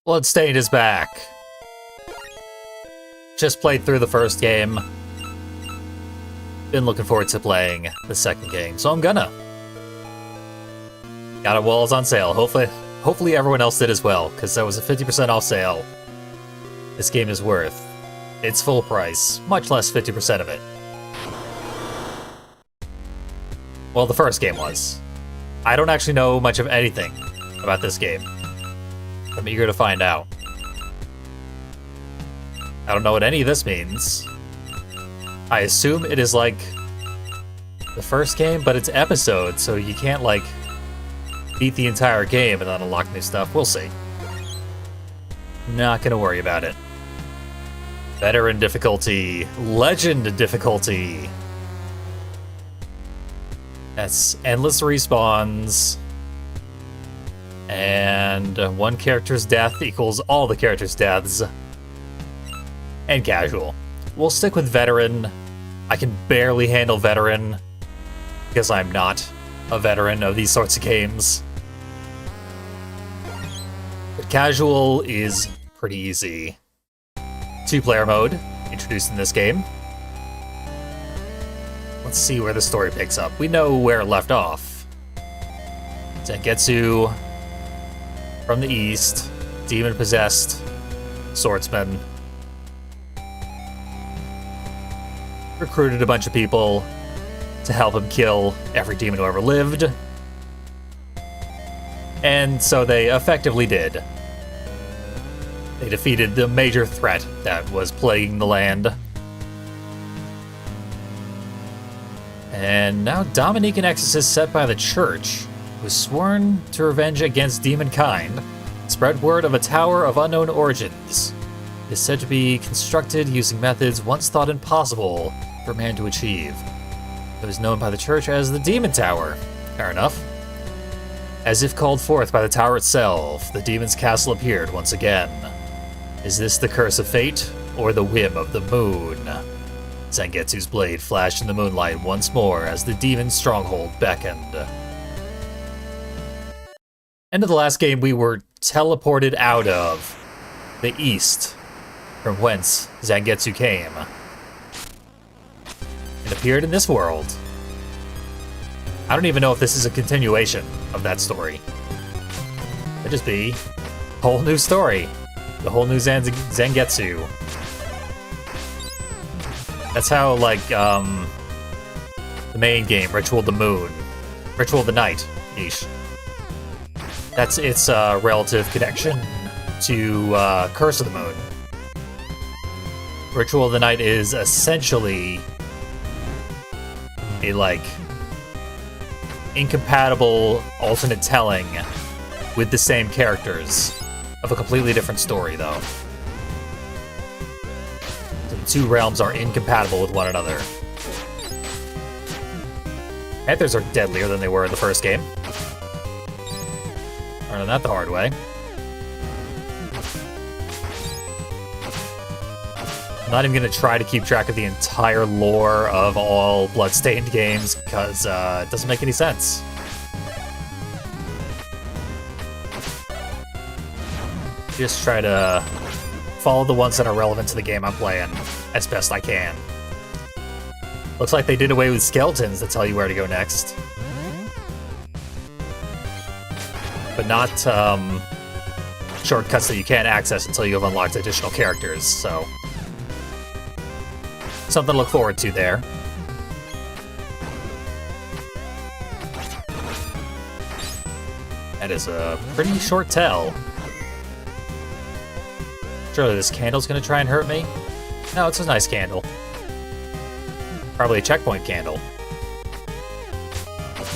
Bloodstained is back. Just played through the first game. Been looking forward to playing the second game, so I'm gonna. Got it while it's on sale. Hopefully everyone else did as well, because that was a 50% off sale. This game is worth its full price, much less 50% of it. Well, the first game was. I don't actually know much of anything about this game. I'm eager to find out. I don't know what any of this means. I assume it is like the first game, but it's episodes, so you can't, like, beat the entire game and then unlock new stuff. We'll see. Not gonna worry about it. Veteran difficulty. Legend difficulty. That's endless respawns. And one character's death equals all the characters' deaths. And casual. We'll stick with veteran. I can barely handle veteran because I'm not a veteran of these sorts of games. But casual is pretty easy. 2-player mode, introduced in this game. Let's see where the story picks up. We know where it left off. Zangetsu from the east, demon-possessed swordsman. Recruited a bunch of people to help him kill every demon who ever lived. And so they effectively did. They defeated the major threat that was plaguing the land. And now Dominique, an exorcist set by the church, was sworn to revenge against demonkind, spread word of a tower of unknown origins. It is said to be constructed using methods once thought impossible for man to achieve. It was known by the church as the Demon Tower. Fair enough. As if called forth by the tower itself, the demon's castle appeared once again. Is this the curse of fate, or the whim of the moon? Zangetsu's blade flashed in the moonlight once more as the demon's stronghold beckoned. End of the last game, we were teleported out of the east, from whence Zangetsu came. It appeared in this world. I don't even know if this is a continuation of that story. Could just be a whole new story. The whole new Zangetsu. That's how, like, the main game, Ritual of the Moon. Ritual of the Night, ish. That's its relative connection to Curse of the Moon. Ritual of the Night is essentially a, like, incompatible alternate telling with the same characters of a completely different story, though. So the two realms are incompatible with one another. Panthers are deadlier than they were in the first game. Learning that the hard way. I'm not even going to try to keep track of the entire lore of all Bloodstained games, because it doesn't make any sense. Just try to follow the ones that are relevant to the game I'm playing as best I can. Looks like they did away with skeletons that tell you where to go next. But not shortcuts that you can't access until you have unlocked additional characters, so something to look forward to there. That is a pretty short tell. Surely this candle's gonna try and hurt me? No, it's a nice candle. Probably a checkpoint candle.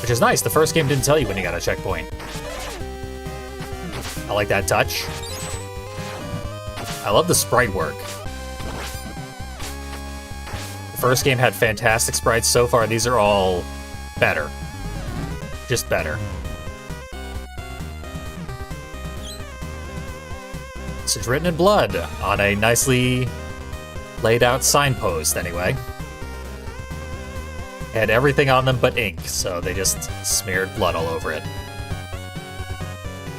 Which is nice, the first game didn't tell you when you got a checkpoint. I like that touch. I love the sprite work. The first game had fantastic sprites. So far, these are all better. Just better. It's written in blood on a nicely laid out signpost, anyway. Had everything on them but ink, so they just smeared blood all over it.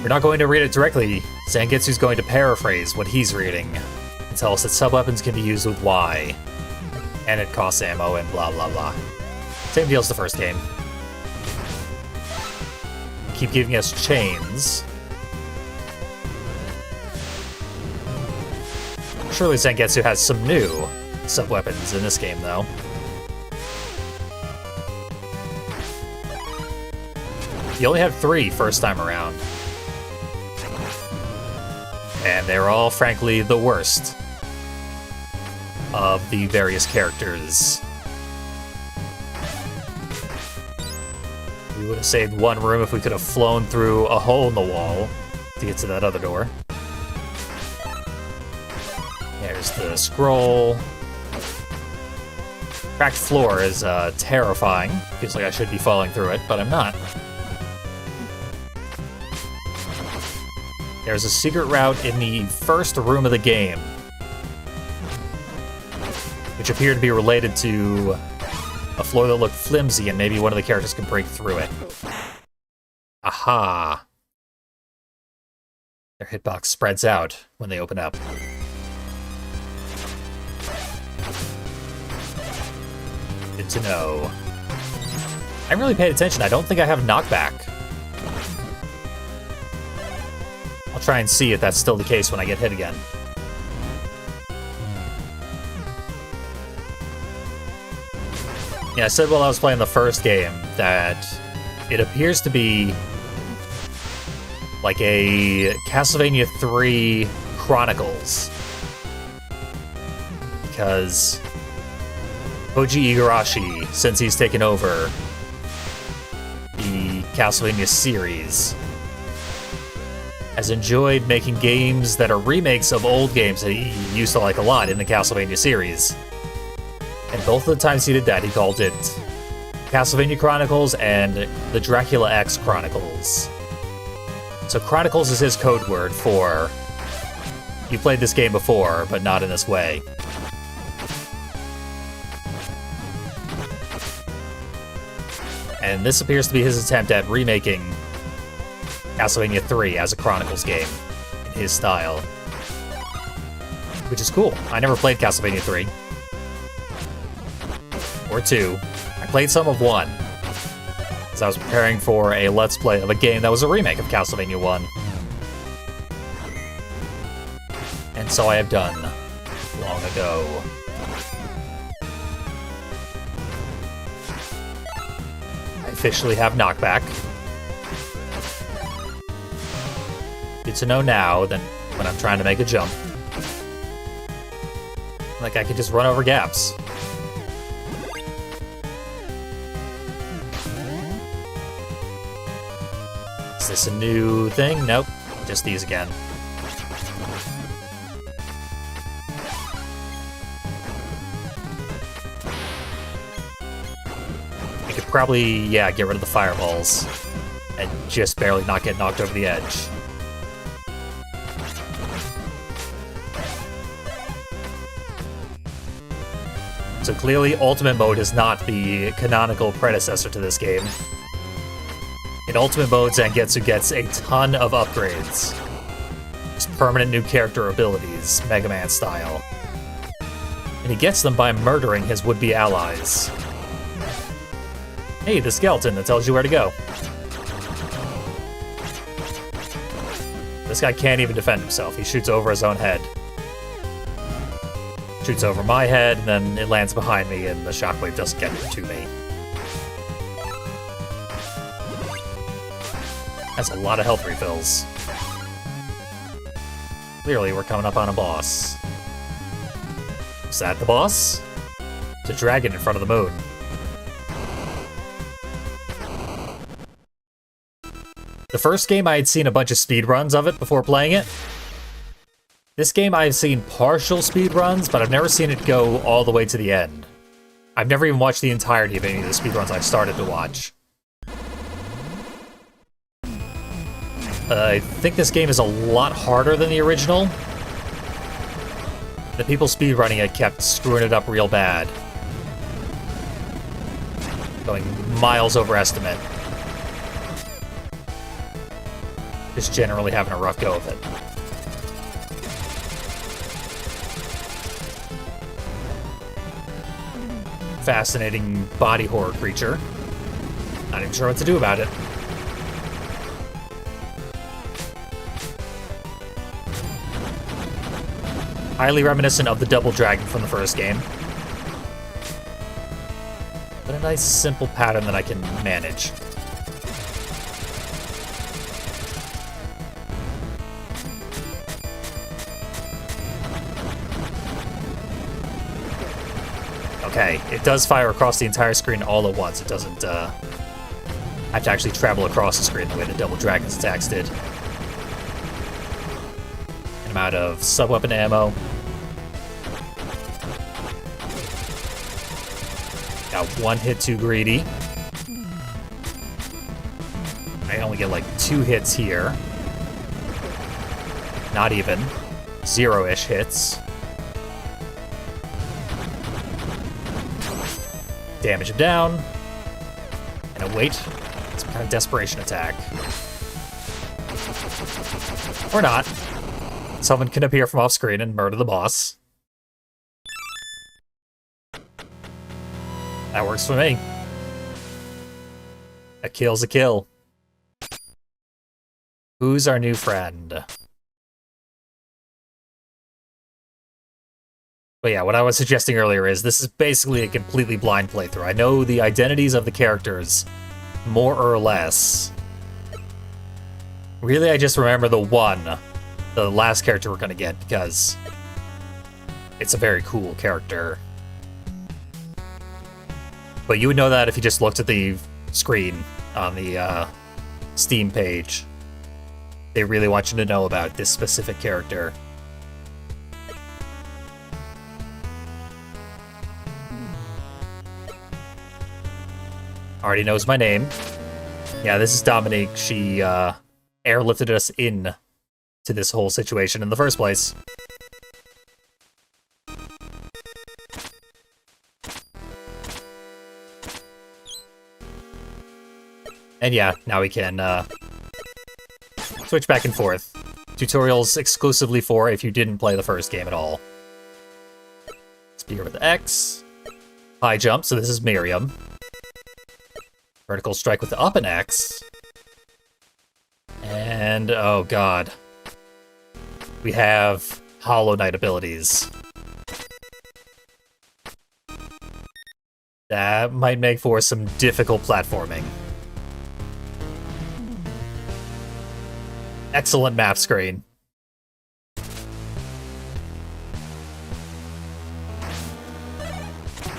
We're not going to read it directly. Zangetsu's going to paraphrase what he's reading and tell us that sub-weapons can be used with Y. And it costs ammo and blah blah blah. Same deal as the first game. Keep giving us chains. Surely Zangetsu has some new sub-weapons in this game, though. You only had 3 first time around. And they're all, frankly, the worst of the various characters. We would have saved one room if we could have flown through a hole in the wall to get to that other door. There's the scroll. Cracked floor is terrifying. Feels like I should be falling through it, but I'm not. There's a secret route in the first room of the game, which appeared to be related to a floor that looked flimsy, and maybe one of the characters can break through it. Aha! Their hitbox spreads out when they open up. Good to know. I haven't really paid attention. I don't think I have knockback. I'll try and see if that's still the case when I get hit again. Yeah, I said while I was playing the first game that it appears to be like a Castlevania 3 Chronicles. Because Koji Igarashi, since he's taken over the Castlevania series, has enjoyed making games that are remakes of old games that he used to like a lot in the Castlevania series. And both of the times he did that, he called it Castlevania Chronicles and the Dracula X Chronicles. So Chronicles is his code word for, you played this game before, but not in this way. And this appears to be his attempt at remaking Castlevania 3 as a Chronicles game in his style. Which is cool. I never played Castlevania 3. Or 2. I played some of 1. As I was preparing for a Let's Play of a game that was a remake of Castlevania 1. And so I have done. Long ago. I officially have knockback. Good to know now than when I'm trying to make a jump. Like I can just run over gaps. Is this a new thing? Nope. Just these again. I could probably, yeah, get rid of the fireballs and just barely not get knocked over the edge. So clearly, Ultimate Mode is not the canonical predecessor to this game. In Ultimate Mode, Zangetsu gets a ton of upgrades. Just permanent new character abilities, Mega Man style. And he gets them by murdering his would-be allies. Hey, the skeleton that tells you where to go. This guy can't even defend himself. He shoots over his own head. Shoots over my head, and then it lands behind me, and the shockwave doesn't get to me. That's a lot of health refills. Clearly, we're coming up on a boss. Is that the boss? It's a dragon in front of the moon. The first game, I had seen a bunch of speedruns of it before playing it. This game, I've seen partial speedruns, but I've never seen it go all the way to the end. I've never even watched the entirety of any of the speedruns I started to watch. I think this game is a lot harder than the original. The people speedrunning it kept screwing it up real bad. Going miles over estimate. just generally having a rough go of it. Fascinating body horror creature. Not even sure what to do about it. Highly reminiscent of the double dragon from the first game. But a nice simple pattern that I can manage. Okay, it does fire across the entire screen all at once. It doesn't have to actually travel across the screen the way the double dragon's attacks did. And I'm out of sub-weapon ammo. Got one hit too greedy. I only get like 2 hits here. Not even. 0-ish hits. Damage him down. And await some kind of desperation attack. Or not. Someone can appear from off screen and murder the boss. That works for me. A kill's a kill. Who's our new friend? But yeah, what I was suggesting earlier is this is basically a completely blind playthrough. I know the identities of the characters, more or less. Really, I just remember the last character we're gonna get, because it's a very cool character. But you would know that if you just looked at the screen on the Steam page. They really want you to know about this specific character. Already knows my name. Yeah, this is Dominique. She airlifted us in to this whole situation in the first place. And yeah, now we can switch back and forth. Tutorials exclusively for if you didn't play the first game at all. Spear with X. High jump, so this is Miriam. Vertical strike with the up and X. And, oh god. We have Hollow Knight abilities. That might make for some difficult platforming. Excellent map screen.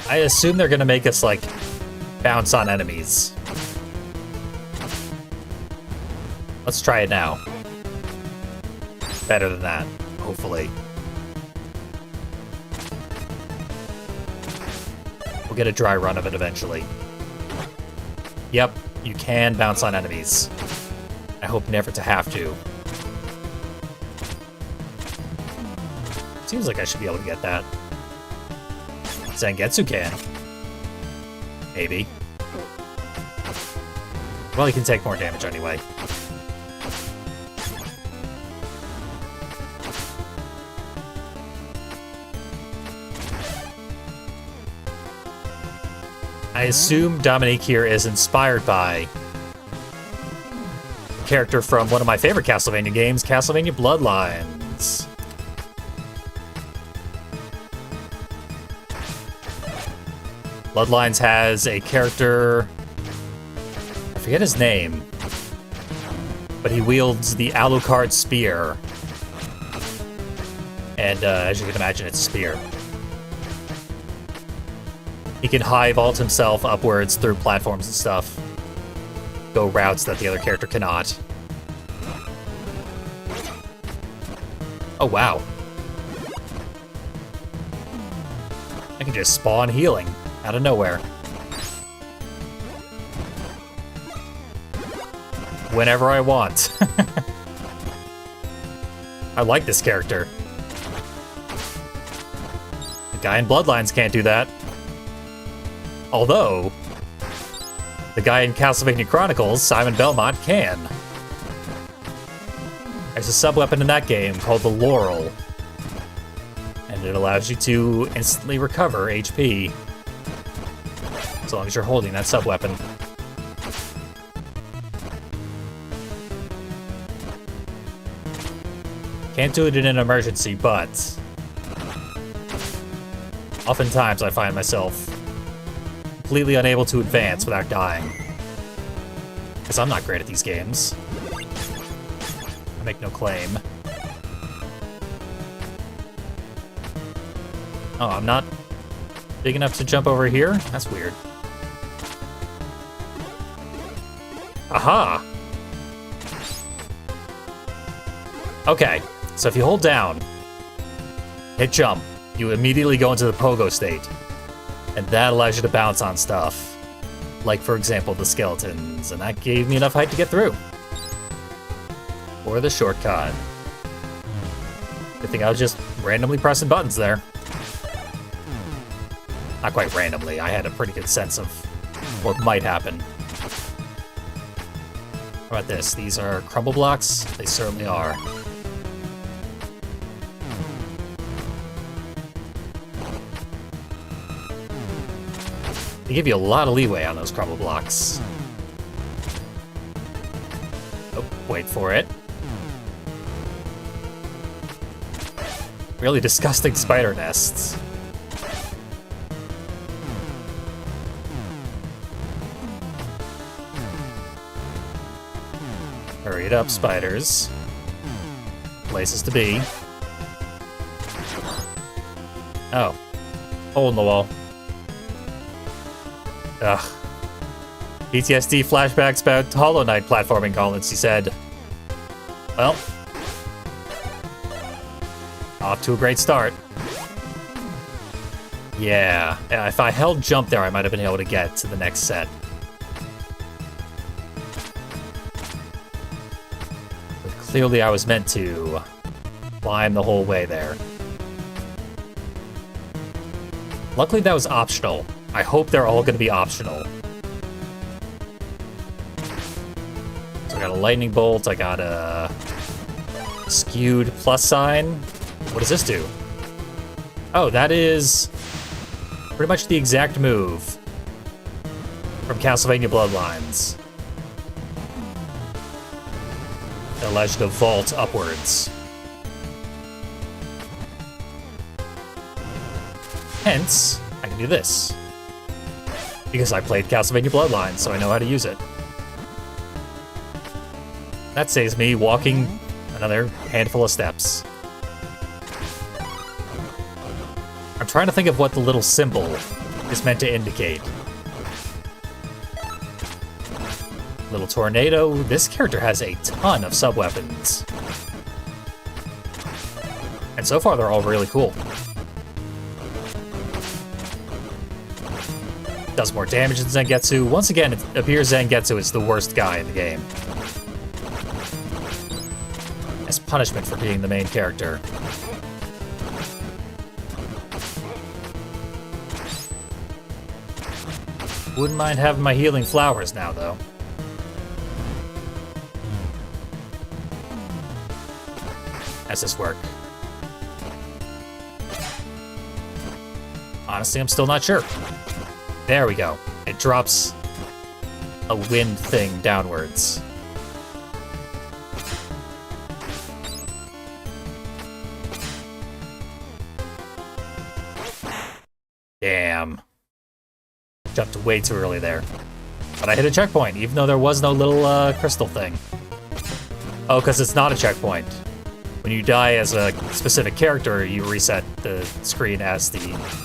I assume they're gonna make us, like, bounce on enemies. Let's try it now. Better than that, hopefully. We'll get a dry run of it eventually. Yep, you can bounce on enemies. I hope never to have to. Seems like I should be able to get that. Zangetsu can. Maybe. Well, he can take more damage anyway. I assume Dominique here is inspired by a character from one of my favorite Castlevania games, Castlevania Bloodlines. Bloodlines has a character, I forget his name, but he wields the Alucard spear. And as you can imagine, it's a spear. He can high vault himself upwards through platforms and stuff. Go routes that the other character cannot. Oh, wow. I can just spawn healing out of nowhere. Whenever I want. I like this character. The guy in Bloodlines can't do that. Although, the guy in Castlevania Chronicles, Simon Belmont, can. There's a sub-weapon in that game called the Laurel. And it allows you to instantly recover HP. As long as you're holding that sub-weapon. Can't do it in an emergency, but oftentimes I find myself completely unable to advance without dying. Because I'm not great at these games. I make no claim. Oh, I'm not big enough to jump over here? That's weird. Aha! Okay, so if you hold down, hit jump, you immediately go into the pogo state. And that allows you to bounce on stuff. Like, for example, the skeletons. And that gave me enough height to get through. Or the shortcut. Good thing I was just randomly pressing buttons there. Not quite randomly, I had a pretty good sense of what might happen. How about this? These are crumble blocks? They certainly are. They give you a lot of leeway on those crumble blocks. Oh, wait for it. Really disgusting spider nests. Hurry it up, spiders. Places to be. Oh. Hole in the wall. Ugh. PTSD flashbacks about Hollow Knight platforming, Collins, he said. Well. Off to a great start. Yeah, if I held jump there, I might have been able to get to the next set. But clearly I was meant to climb the whole way there. Luckily that was optional. I hope they're all going to be optional. So I got a lightning bolt, I got a skewed plus sign. What does this do? Oh, that is pretty much the exact move from Castlevania Bloodlines. That allows you to vault upwards. Hence, I can do this. Because I played Castlevania Bloodlines, so I know how to use it. That saves me walking another handful of steps. I'm trying to think of what the little symbol is meant to indicate. Little tornado. This character has a ton of sub-weapons. And so far, they're all really cool. Does more damage than Zangetsu. Once again, it appears Zangetsu is the worst guy in the game. As punishment for being the main character. Wouldn't mind having my healing flowers now, though. How's this work? Honestly, I'm still not sure. There we go. It drops a wind thing downwards. Damn. Jumped way too early there. But I hit a checkpoint, even though there was no little crystal thing. Oh, because it's not a checkpoint. When you die as a specific character, you reset the screen as the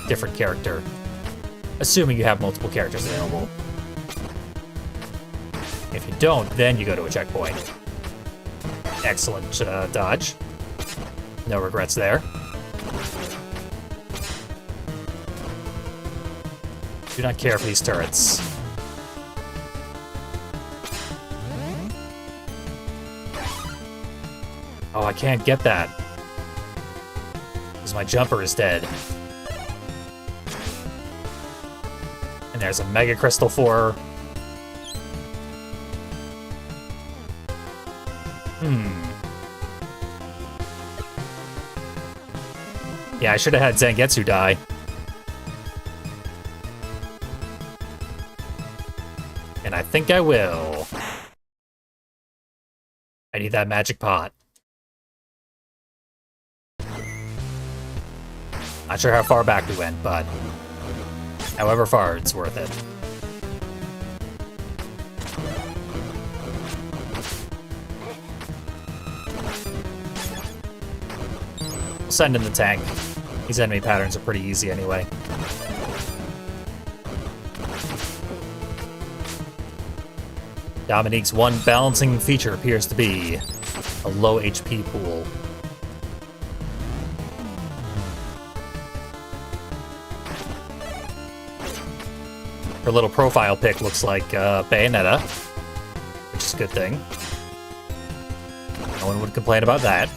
different character. Assuming you have multiple characters available. If you don't, then you go to a checkpoint. Excellent dodge. No regrets there. Do not care for these turrets. Oh, I can't get that. Because my jumper is dead. And there's a Mega Crystal for her. Yeah, I should have had Zangetsu die. And I think I will. I need that magic pot. Not sure how far back we went, but however far, it's worth it. We'll send in the tank. These enemy patterns are pretty easy anyway. Dominique's one balancing feature appears to be a low HP pool. Her little profile pic looks like Bayonetta, which is a good thing. No one would complain about that.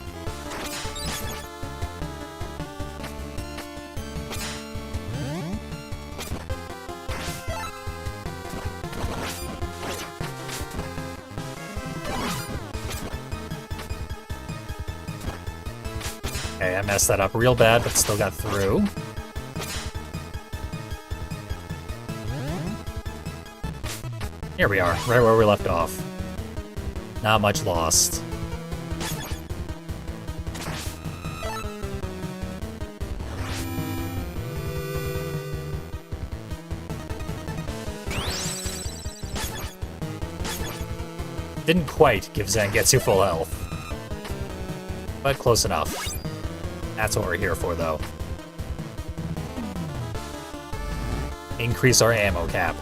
Okay, I messed that up real bad, but still got through. Here we are, right where we left off. Not much lost. Didn't quite give Zangetsu full health, but close enough. That's what we're here for, though. Increase our ammo cap.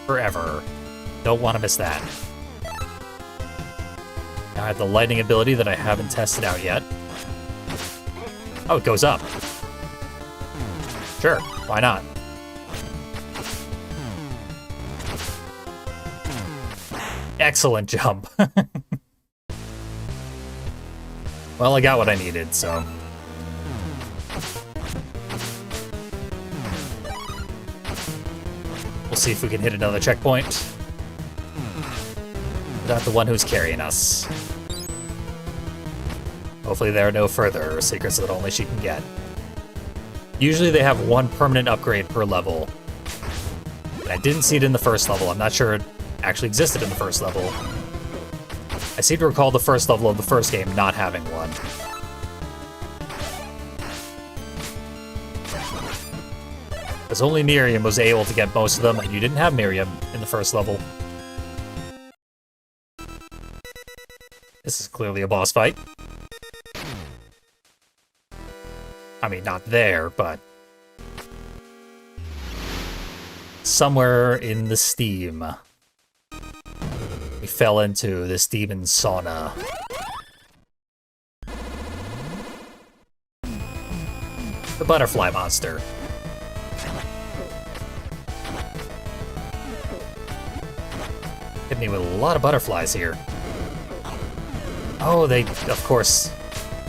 Forever. Don't want to miss that. Now I have the lightning ability that I haven't tested out yet. Oh, it goes up. Sure, why not? Excellent jump. Well, I got what I needed, so... We'll see if we can hit another checkpoint. Not the one who's carrying us. Hopefully there are no further secrets that only she can get. Usually they have one permanent upgrade per level. And I didn't see it in the first level. I'm not sure it actually existed in the first level. I seem to recall the first level of the first game not having one. Because only Miriam was able to get most of them, and you didn't have Miriam in the first level. This is clearly a boss fight. I mean, not there, but... somewhere in the steam. We fell into this demon sauna. The butterfly monster. Hit me with a lot of butterflies here. Oh, they, of course,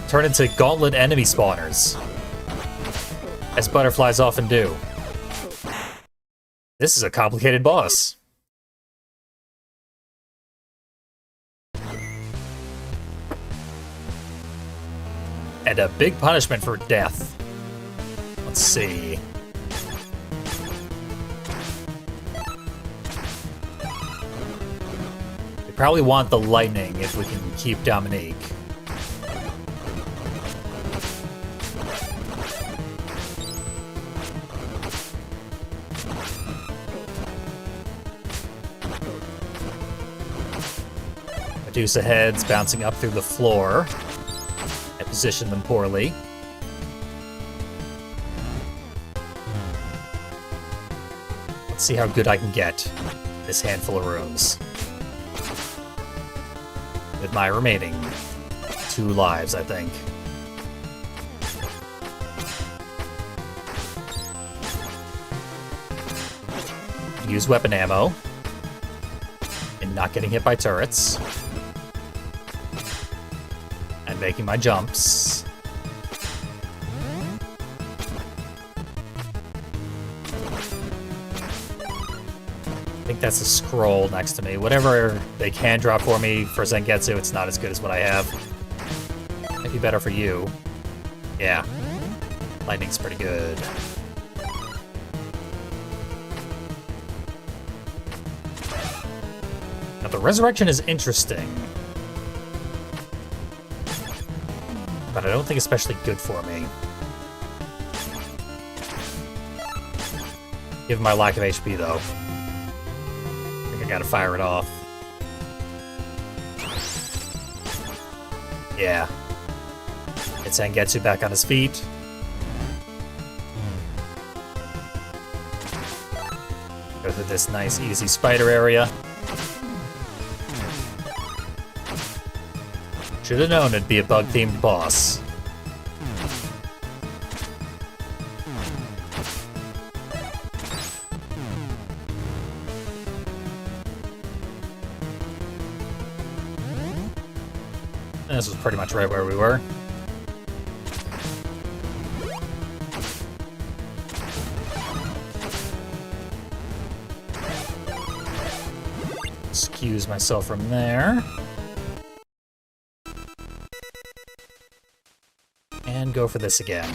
turn into gauntlet enemy spawners. As butterflies often do. This is a complicated boss. And a big punishment for death. Let's see. We probably want the lightning if we can keep Dominique. Medusa heads bouncing up through the floor. I positioned them poorly. Let's see how good I can get this handful of rooms. With my remaining 2 lives, I think. Use weapon ammo. And not getting hit by turrets. And making my jumps. I think that's a scroll next to me. Whatever they can drop for me for Zangetsu, it's not as good as what I have. Might be better for you. Yeah. Lightning's pretty good. Now the resurrection is interesting, but I don't think especially good for me. Given my lack of HP, though. I think I gotta fire it off. Yeah. Get Zangetsu back on his feet. Go through this nice, easy spider area. Should have known it'd be a bug-themed boss. And this was pretty much right where we were. Excuse myself from there. And go for this again.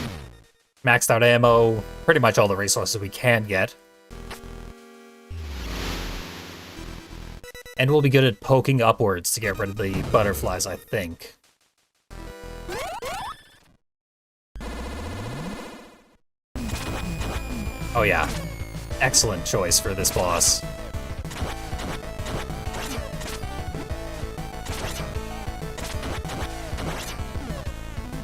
Maxed out ammo, pretty much all the resources we can get. And we'll be good at poking upwards to get rid of the butterflies, I think. Oh yeah. Excellent choice for this boss.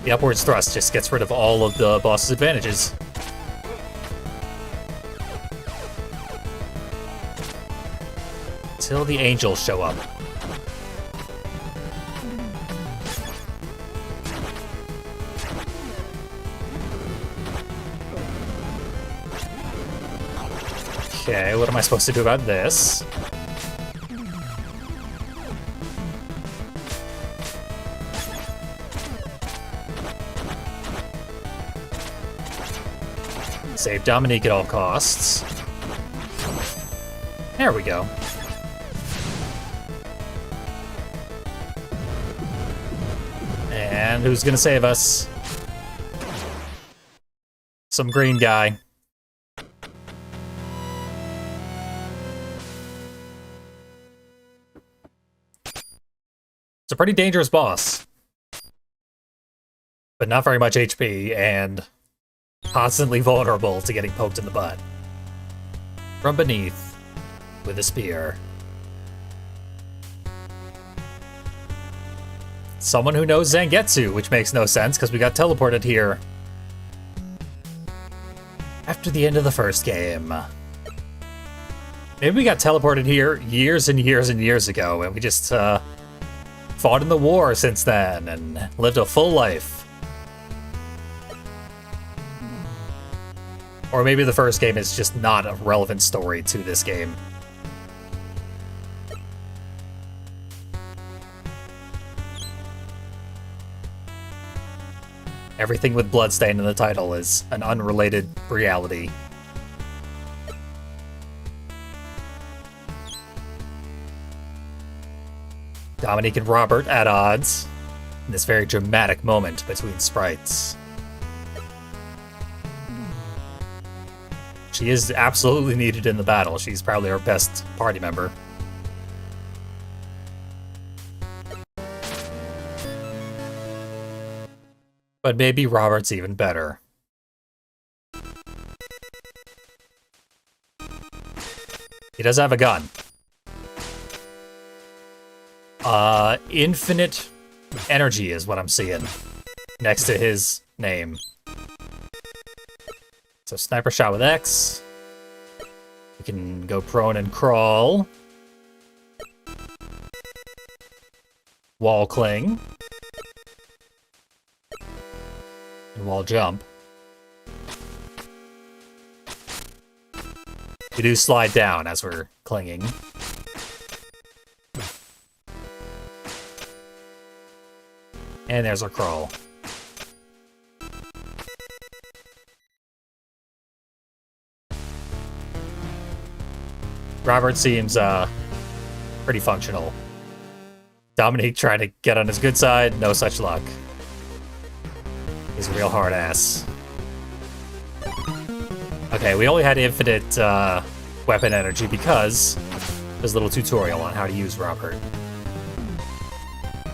The upwards thrust just gets rid of all of the boss's advantages. Until the angels show up. Okay, what am I supposed to do about this? Save Dominique at all costs. There we go. And who's gonna save us? Some green guy. It's a pretty dangerous boss. But not very much HP, and constantly vulnerable to getting poked in the butt. From beneath, with a spear. Someone who knows Zangetsu, which makes no sense because we got teleported here after the end of the first game. Maybe we got teleported here years and years and years ago, and we just fought in the war since then and lived a full life. Or maybe the first game is just not a relevant story to this game. Everything with Bloodstained in the title is an unrelated reality. Dominique and Robert at odds in this very dramatic moment between sprites. She is absolutely needed in the battle. She's probably our best party member. But maybe Robert's even better. He does have a gun. Infinite energy is what I'm seeing next to his name. So sniper shot with X. We can go prone and crawl. Wall cling. And wall jump. We do slide down as we're clinging. And there's our crawl. Robert seems pretty functional. Dominique trying to get on his good side, no such luck. He's a real hard ass. Okay, we only had infinite weapon energy because there's a little tutorial on how to use Robert.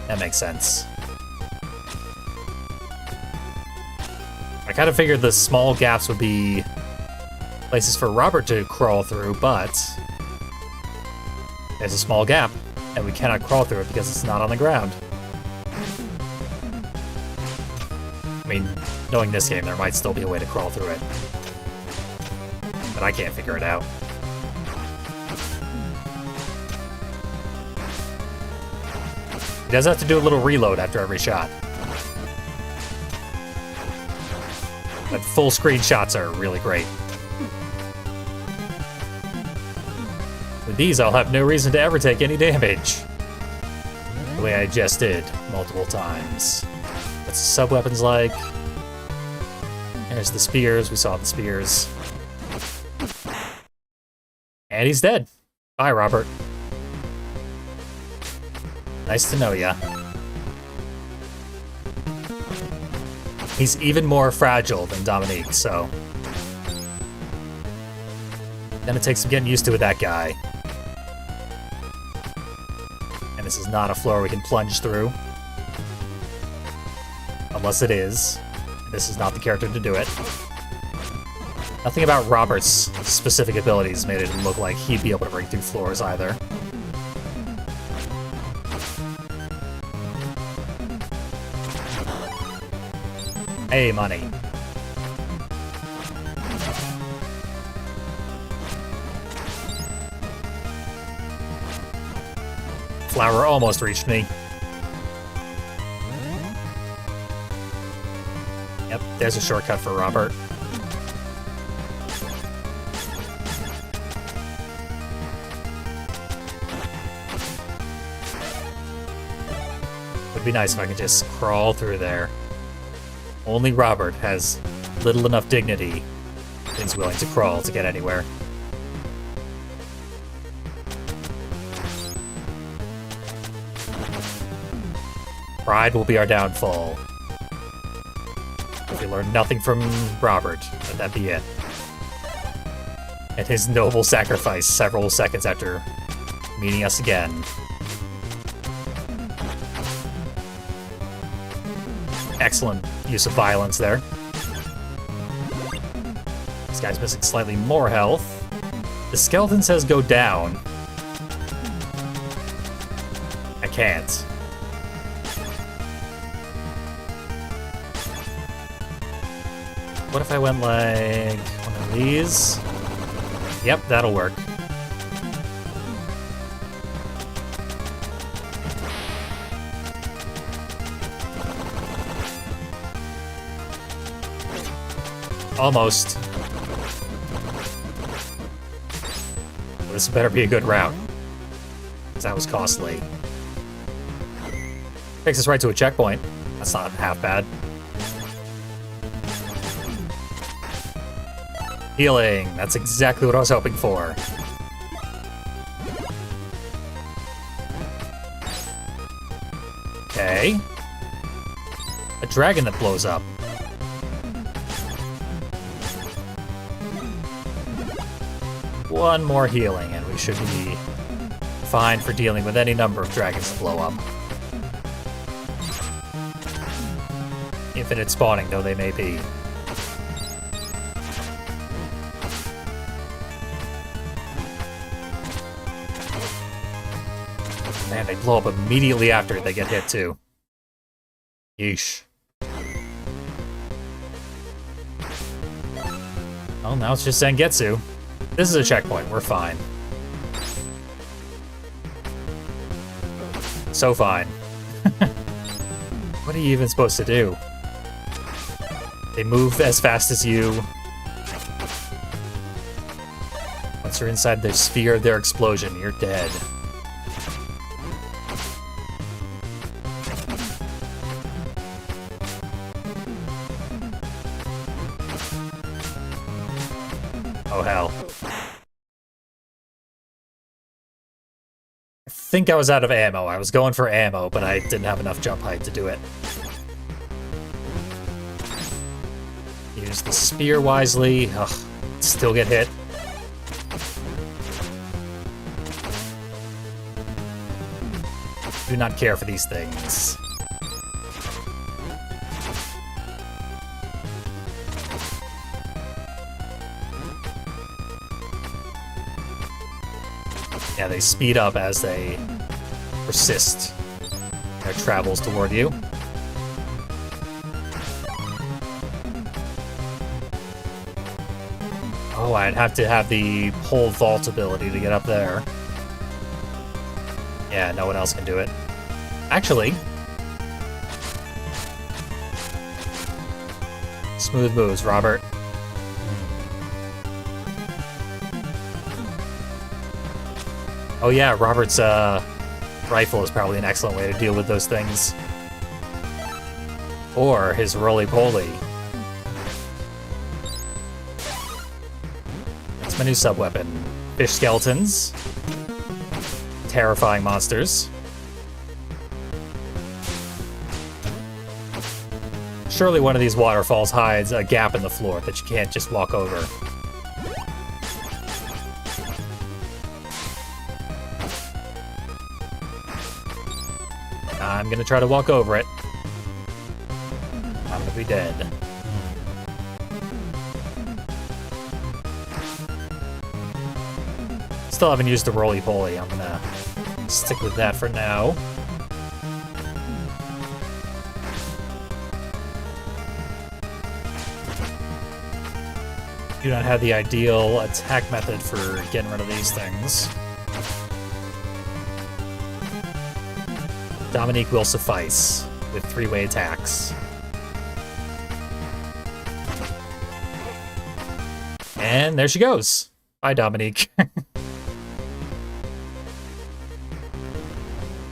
That makes sense. I kind of figured the small gaps would be places for Robert to crawl through, but there's a small gap, and we cannot crawl through it because it's not on the ground. I mean, knowing this game, there might still be a way to crawl through it. But I can't figure it out. He does have to do a little reload after every shot. But full screen shots are really great. With these, I'll have no reason to ever take any damage. The way I just did multiple times. What's the sub-weapons like? There's the spears. We saw the spears. And he's dead. Bye, Robert. Nice to know ya. He's even more fragile than Dominique, so... Gonna take some getting used to with that guy. And this is not a floor we can plunge through. Unless it is. This is not the character to do it. Nothing about Robert's specific abilities made it look like he'd be able to break through floors either. Hey, money. Flower almost reached me. Yep, there's a shortcut for Robert. Would be nice if I could just crawl through there. Only Robert has little enough dignity and is willing to crawl to get anywhere. Pride will be our downfall. If we learn nothing from Robert, let that be it. And his noble sacrifice several seconds after meeting us again. Excellent use of violence there. This guy's missing slightly more health. The skeleton says go down. I can't. What if I went like one of these? Yep, that'll work. Almost. This better be a good route, because that was costly. Takes us right to a checkpoint. That's not half bad. Healing. That's exactly what I was hoping for. Okay. A dragon that blows up. One more healing, and we should be fine for dealing with any number of dragons that blow up. Infinite spawning, though they may be. Man, they blow up immediately after they get hit, too. Yeesh. Well, now it's just Zangetsu. This is a checkpoint, we're fine. So fine. What are you even supposed to do? They move as fast as you. Once you're inside the sphere of their explosion, you're dead. Oh, hell. I think I was out of ammo. I was going for ammo, but I didn't have enough jump height to do it. Use the spear wisely. Ugh. Still get hit. Do not care for these things. Yeah, they speed up as they persist their travels toward you. Oh, I'd have to have the pole vault ability to get up there. Yeah, no one else can do it. Actually, smooth moves, Robert. Oh yeah, Robert's rifle is probably an excellent way to deal with those things. Or his roly-poly. That's my new sub-weapon. Fish skeletons. Terrifying monsters. Surely one of these waterfalls hides a gap in the floor that you can't just walk over. I'm gonna try to walk over it. I'm gonna be dead. Still haven't used the roly-poly. I'm gonna stick with that for now. Do not have the ideal attack method for getting rid of these things. Dominique will suffice with three-way attacks. And there she goes. Bye, Dominique.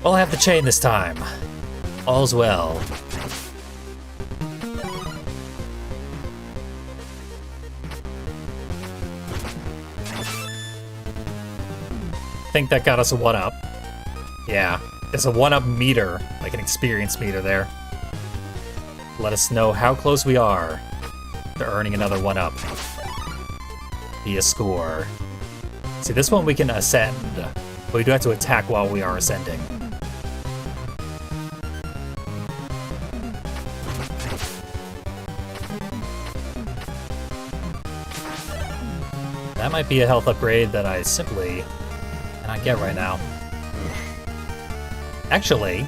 Well, I have the chain this time. All's well. I think that got us a 1-up. Yeah. There's a 1-up meter, like an experience meter there. Let us know how close we are to earning another 1-up. Via score. See, this one we can ascend, but we do have to attack while we are ascending. That might be a health upgrade that I simply cannot get right now. Actually,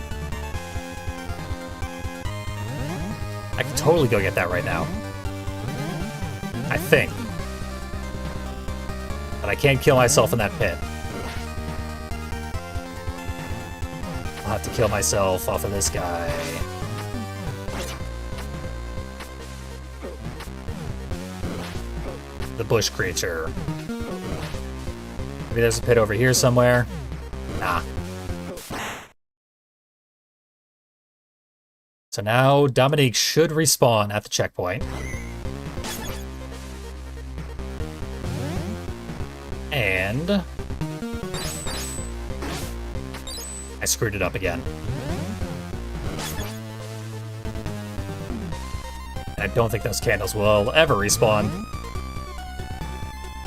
I can totally go get that right now. I think. But I can't kill myself in that pit. I'll have to kill myself off of this guy. The bush creature. Maybe there's a pit over here somewhere. Nah. So now Dominique should respawn at the checkpoint. And I screwed it up again. And I don't think those candles will ever respawn.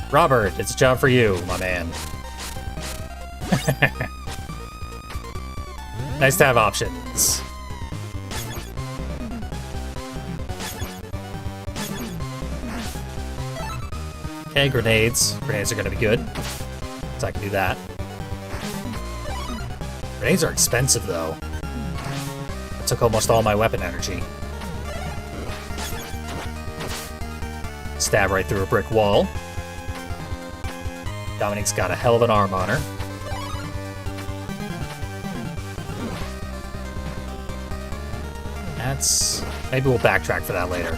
Robert, it's a job for you, my man. Nice to have options. Okay, grenades. Grenades are gonna be good. So I can do that. Grenades are expensive, though. It took almost all my weapon energy. Stab right through a brick wall. Dominique's got a hell of an arm on her. That's... maybe we'll backtrack for that later.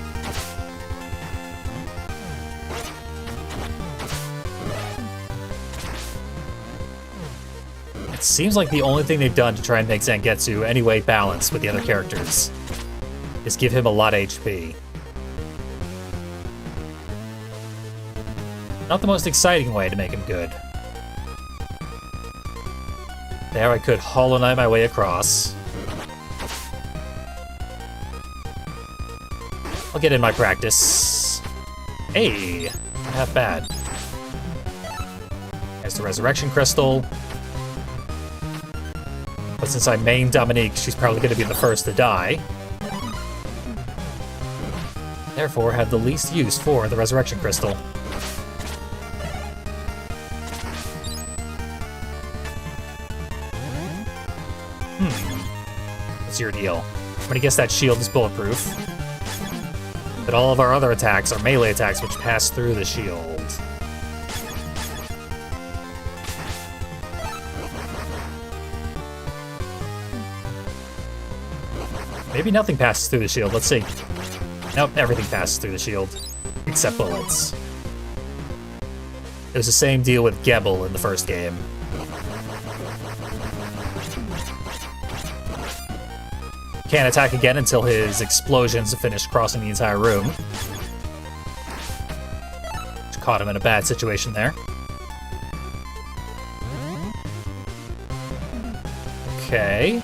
It seems like the only thing they've done to try and make Zangetsu anyway balanced with the other characters is give him a lot of HP. Not the most exciting way to make him good. There I could Hollow Knight my way across. I'll get in my practice. Hey! half bad. There's the Resurrection Crystal. But since I main Dominique, she's probably going to be the first to die. Therefore, have the least use for the Resurrection Crystal. What's your deal? I'm gonna guess that shield is bulletproof. But all of our other attacks are melee attacks which pass through the shield. Maybe nothing passes through the shield, let's see. Nope, everything passes through the shield. Except bullets. It was the same deal with Gebel in the first game. Can't attack again until his explosions have finished crossing the entire room. Which caught him in a bad situation there. Okay.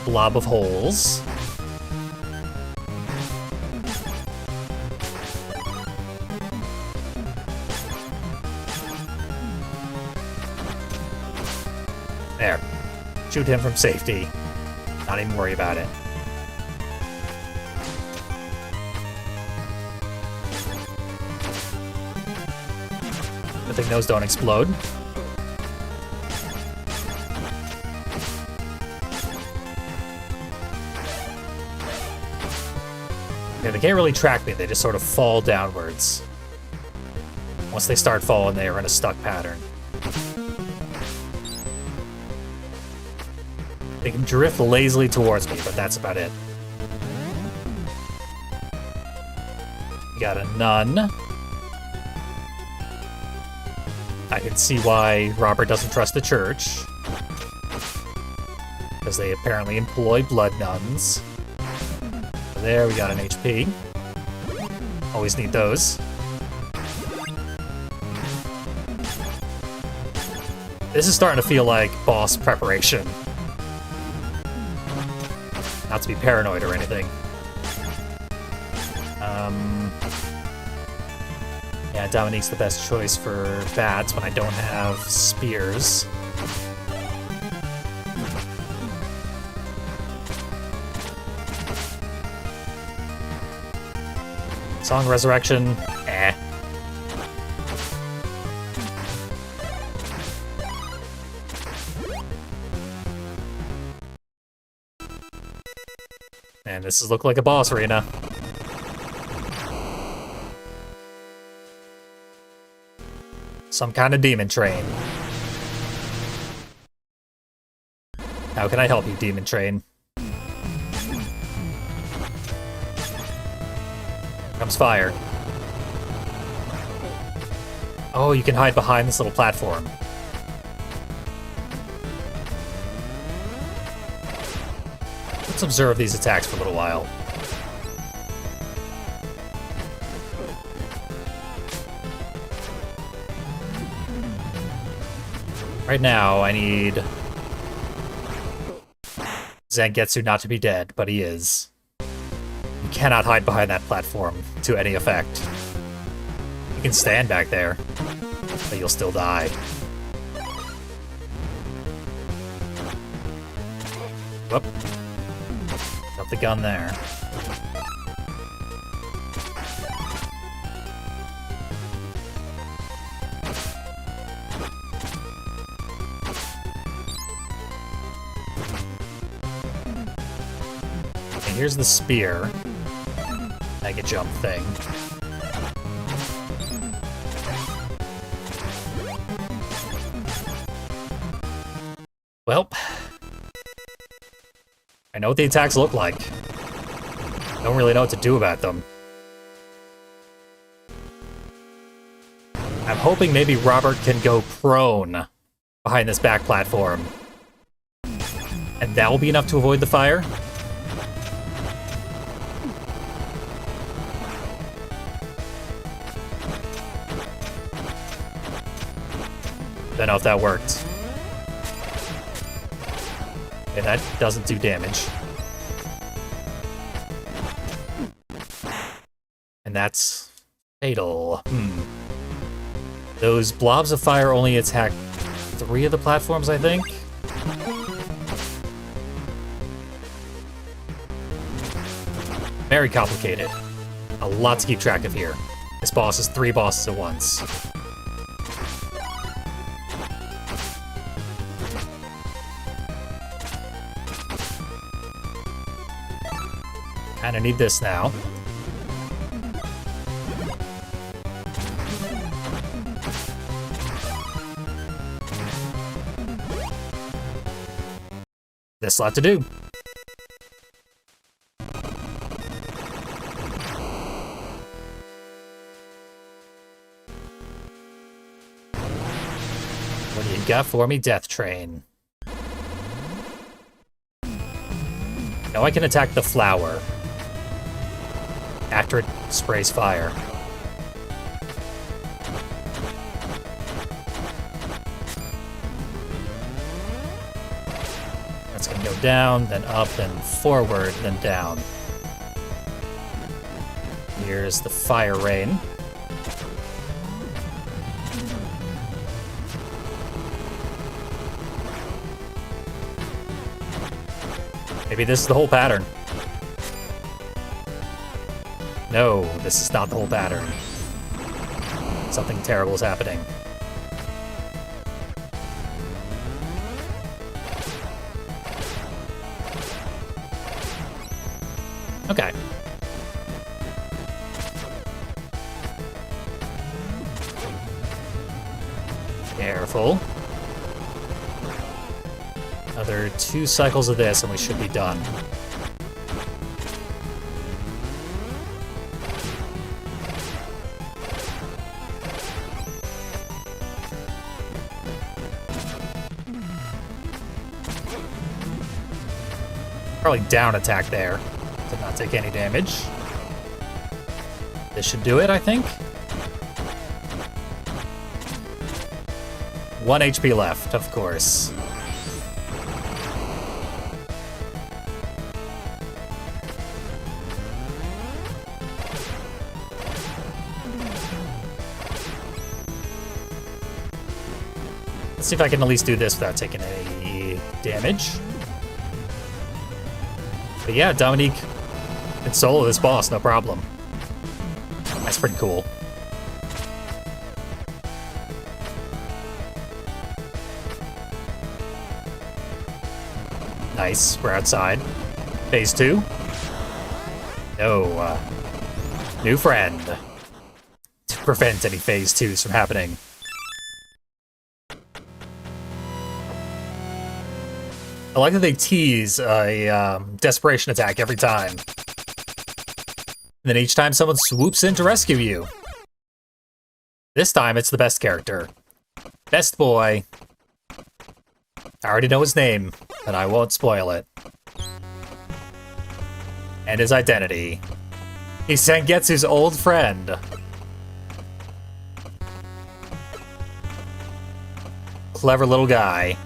A blob of holes. There. Shoot him from safety. Not even worry about it. Good thing those don't explode. Yeah, they can't really track me, they just sort of fall downwards. Once they start falling, they are in a stuck pattern. They can drift lazily towards me, but that's about it. We got a nun. I can see why Robert doesn't trust the church. Because they apparently employ blood nuns. There, we got an HP. Always need those. This is starting to feel like boss preparation. Not to be paranoid or anything. Yeah, Dominique's the best choice for bats when I don't have spears. Song Resurrection, eh. And this is look like a boss arena. Some kind of demon train. How can I help you, demon train? Comes fire. Oh, you can hide behind this little platform. Let's observe these attacks for a little while. Right now, I need Zangetsu not to be dead, but he is. You cannot hide behind that platform to any effect. You can stand back there, but you'll still die. Whoop. Got the gun there. And here's the spear. Mega jump thing. Well, I know what the attacks look like. Don't really know what to do about them. I'm hoping maybe Robert can go prone behind this back platform. And that will be enough to avoid the fire? Don't know if that worked. Okay, that doesn't do damage. And that's Fatal. Those blobs of fire only attack 3 of the platforms, I think? Very complicated. A lot to keep track of here. This boss is 3 bosses at once. Kinda need this now. This lot to do. What do you got for me, Death Train? Now I can attack the flower after it sprays fire. That's gonna go down, then up, then forward, then down. Here's the fire rain. Maybe this is the whole pattern. No, this is not the whole pattern. Something terrible is happening. Okay. Careful. Another 2 cycles of this and we should be done. Probably down attack there. Did not take any damage. This should do it, I think. 1 HP left, of course. Let's see if I can at least do this without taking any damage. But yeah, Dominique can solo this boss, no problem. That's pretty cool. Nice, we're outside. Phase 2. No, new friend. To prevent any phase 2s from happening. I like that they tease a desperation attack every time. And then each time someone swoops in to rescue you. This time it's the best character. Best boy. I already know his name, but I won't spoil it. And his identity. He's Zangetsu's old friend. Clever little guy.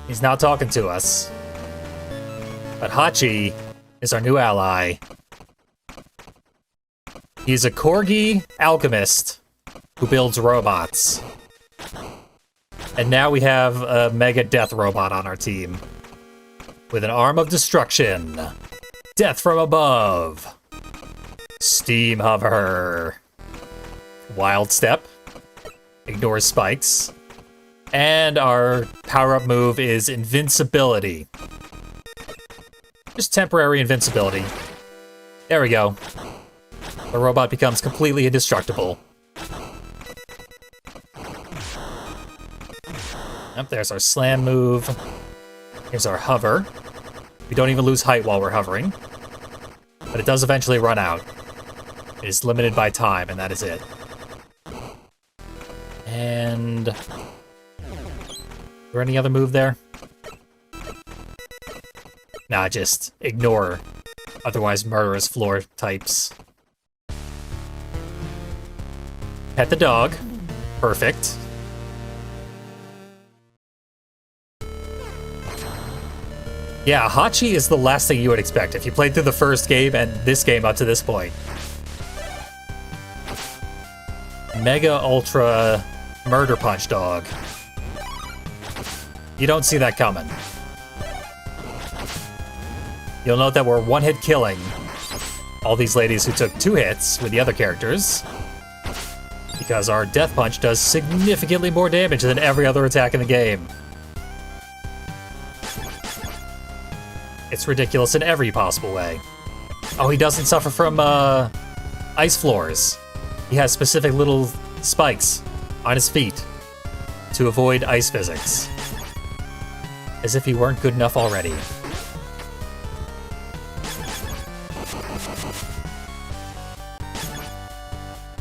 He's not talking to us. But Hachi is our new ally. He's a Corgi alchemist who builds robots. And now we have a mega death robot on our team. With an arm of destruction. Death from above. Steam hover. Wild step. Ignores spikes. And our power-up move is invincibility. Just temporary invincibility. There we go. The robot becomes completely indestructible. Yep, there's our slam move. Here's our hover. We don't even lose height while we're hovering. But it does eventually run out. It is limited by time, and that is it. And... Or any other move there? Nah, just ignore otherwise murderous floor types. Pet the dog. Perfect. Yeah, Hachi is the last thing you would expect if you played through the first game and this game up to this point. Mega Ultra Murder Punch Dog. You don't see that coming. You'll note that we're one-hit killing all these ladies who took 2 hits with the other characters, because our Death Punch does significantly more damage than every other attack in the game. It's ridiculous in every possible way. Oh, he doesn't suffer from ice floors. He has specific little spikes on his feet to avoid ice physics. As if he weren't good enough already.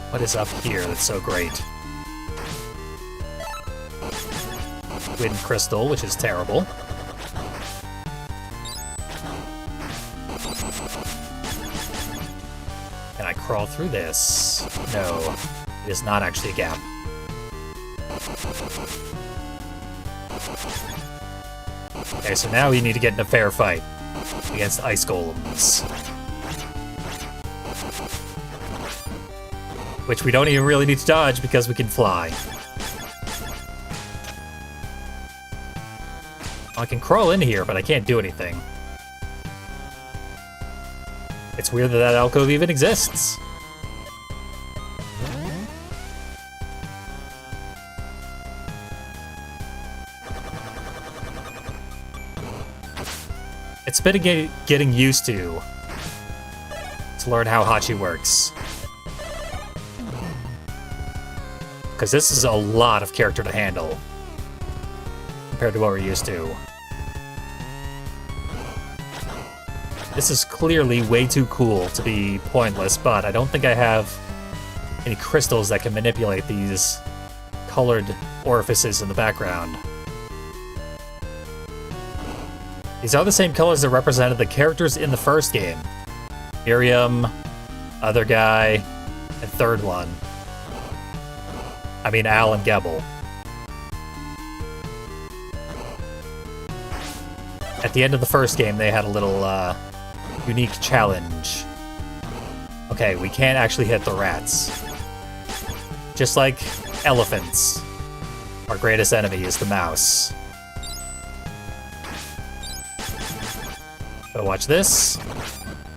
What is up here that's so great? Wind Crystal, which is terrible. Can I crawl through this? No, it is not actually a gap. Okay, so now we need to get in a fair fight against ice golems. Which we don't even really need to dodge because we can fly. I can crawl in here, but I can't do anything. It's weird that that alcove even exists. It's been getting used to learn how Hachi works. Because this is a lot of character to handle compared to what we're used to. This is clearly way too cool to be pointless, but I don't think I have any crystals that can manipulate these colored orifices in the background. These are the same colors that represented the characters in the first game. Miriam, other guy, and third one. I mean, Al and Gebel. At the end of the first game, they had a little, unique challenge. Okay, we can't actually hit the rats. Just like elephants, our greatest enemy is the mouse. But watch this.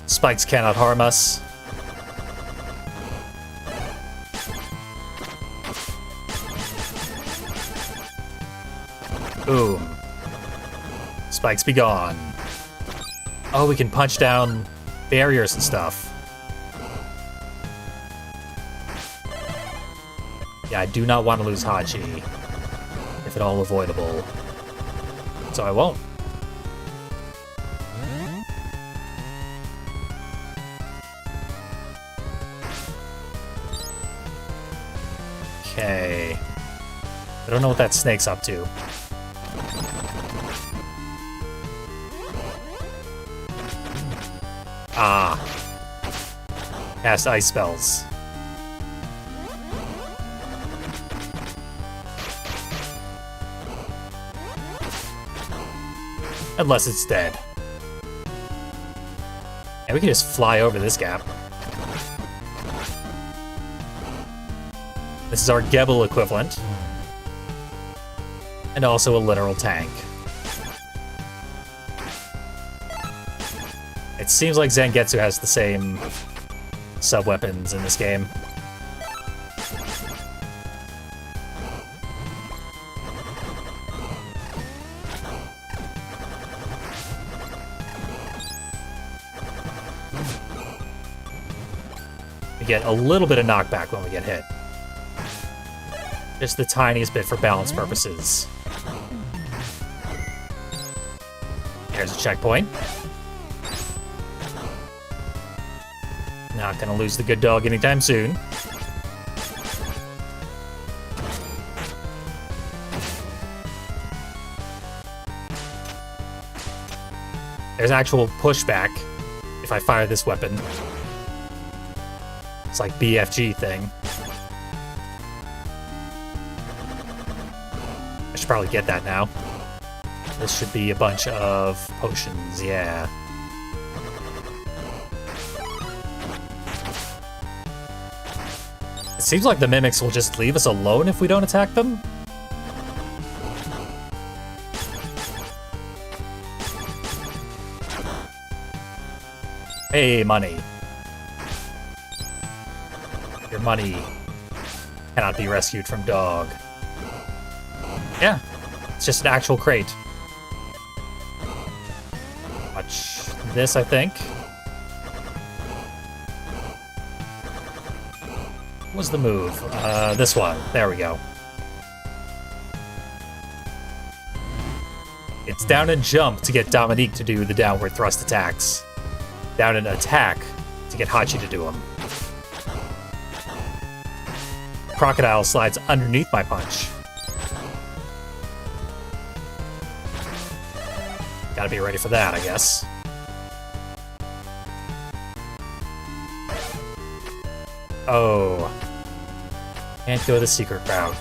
Spikes cannot harm us. Boom. Spikes be gone. Oh, we can punch down barriers and stuff. Yeah, I do not want to lose Hachi, if at all avoidable. So I won't. Okay. I don't know what that snake's up to. Ah. Cast ice spells. Unless it's dead. And we can just fly over this gap. This is our Gebel equivalent. And also a literal tank. It seems like Zangetsu has the same sub-weapons in this game. We get a little bit of knockback when we get hit. Just the tiniest bit for balance purposes. Here's a checkpoint. Not gonna lose the good dog anytime soon. There's actual pushback if I fire this weapon. It's like BFG thing. I should probably get that now. This should be a bunch of potions, yeah. It seems like the mimics will just leave us alone if we don't attack them. Hey, money. Your money cannot be rescued from dog. Yeah, it's just an actual crate. Watch this, I think. What was the move? This one. There we go. It's down and jump to get Dominique to do the downward thrust attacks. Down and attack to get Hachi to do them. Crocodile slides underneath my punch. Gotta be ready for that, I guess. Oh. Can't go the secret route.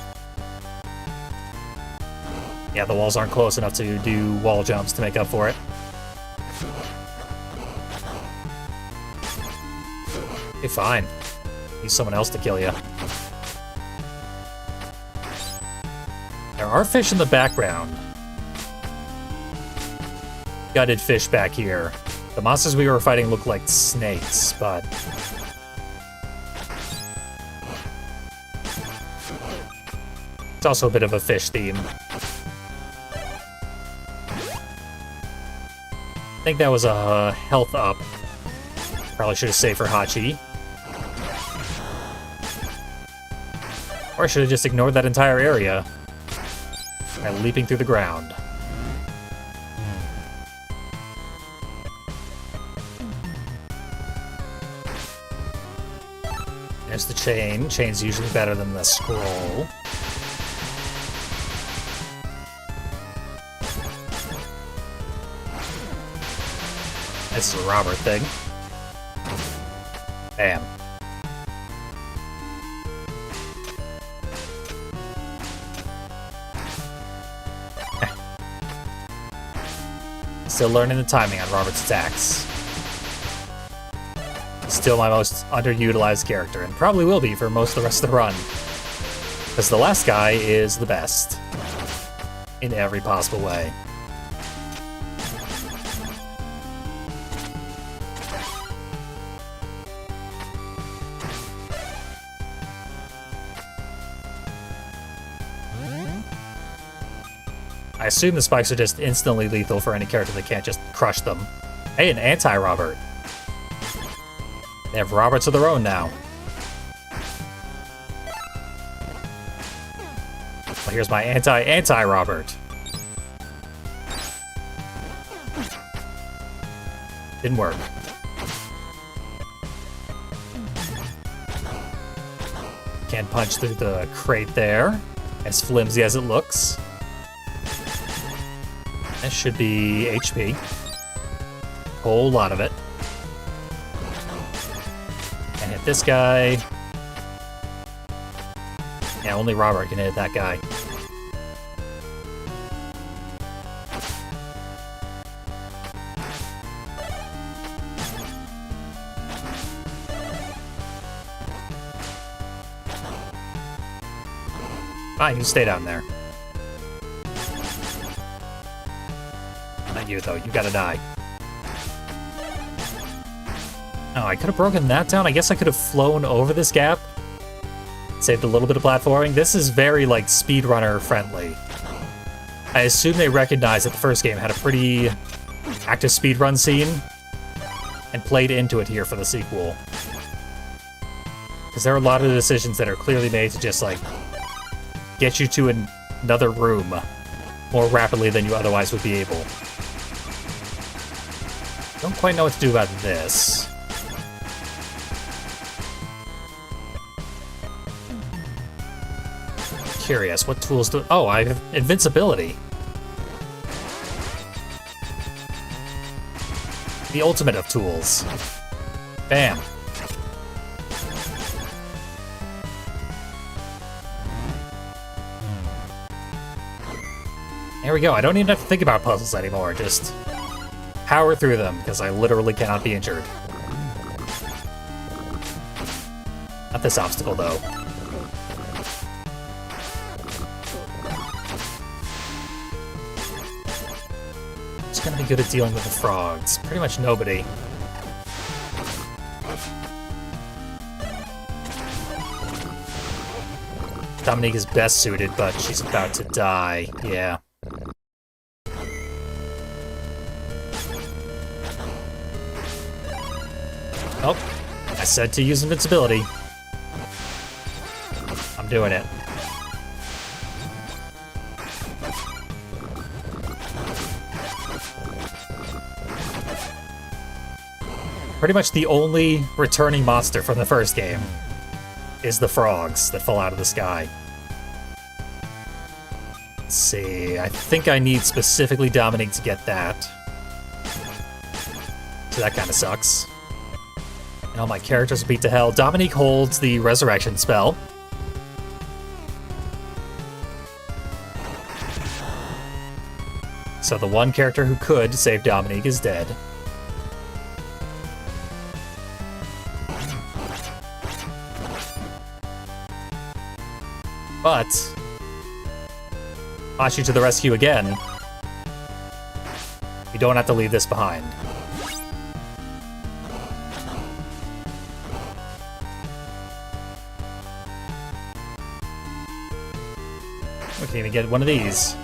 Yeah, the walls aren't close enough to do wall jumps to make up for it. Okay, fine. Need someone else to kill you. There are fish in the background. Gutted fish back here. The monsters we were fighting look like snakes, but... it's also a bit of a fish theme. I think that was a health up. Probably should have saved for Hachi. Or I should have just ignored that entire area by leaping through the ground. There's the chain. Chain's usually better than the scroll. This is a Robert thing. Bam. Still learning the timing on Robert's attacks. Still my most underutilized character, and probably will be for most of the rest of the run. Because the last guy is the best. In every possible way. I assume the spikes are just instantly lethal for any character that can't just crush them. Hey, an anti-Robert. They have Roberts of their own now. Well, here's my anti-Robert. Didn't work. Can't punch through the crate there, as flimsy as it looks. That should be HP. Whole lot of it. And hit this guy. Yeah, only Robert can hit that guy. Fine, you stay down there. Not you, though. You gotta die. Oh, I could have broken that down. I guess I could have flown over this gap. Saved a little bit of platforming. This is very, like, speedrunner friendly. I assume they recognized that the first game had a pretty active speedrun scene and played into it here for the sequel. Because there are a lot of decisions that are clearly made to just, like, get you to another room more rapidly than you otherwise would be able. Don't quite know what to do about this. Curious, what tools do... oh, I have invincibility. The ultimate of tools. Bam. There we go. I don't even have to think about puzzles anymore. Just power through them, because I literally cannot be injured. Not this obstacle, though. Who's gonna be good at dealing with the frogs? Pretty much nobody. Dominique is best suited, but she's about to die. Yeah. Oh, I said to use invincibility. I'm doing it. Pretty much the only returning monster from the first game is the frogs that fall out of the sky. Let's see, I think I need specifically Dominique to get that. So that kind of sucks. And all my characters are beat to hell. Dominique holds the resurrection spell. So the one character who could save Dominique is dead. But Hachi to the rescue again. You don't have to leave this behind. We can even get one of these.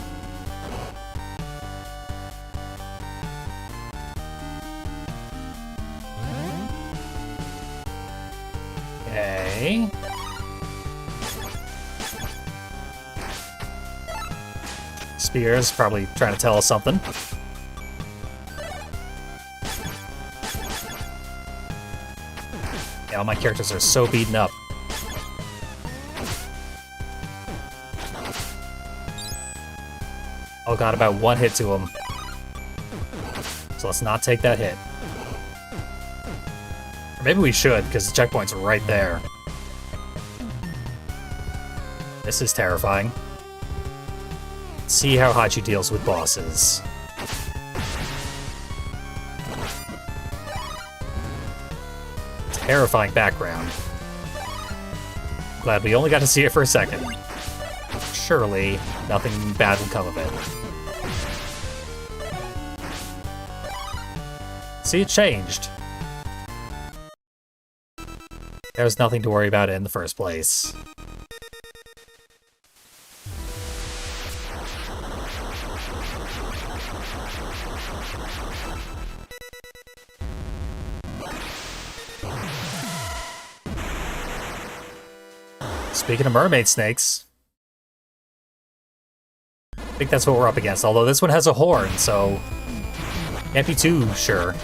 Okay. Spears probably trying to tell us something. Yeah, all my characters are so beaten up. Oh god, about one hit to him. So let's not take that hit. Or maybe we should, because the checkpoint's right there. This is terrifying. Let's see how Hachi deals with bosses. Terrifying background. Glad we only got to see it for a second. Surely, nothing bad will come of it. See, it changed. There was nothing to worry about in the first place. Speaking of mermaid snakes, I think that's what we're up against, although this one has a horn, so can't be too sure.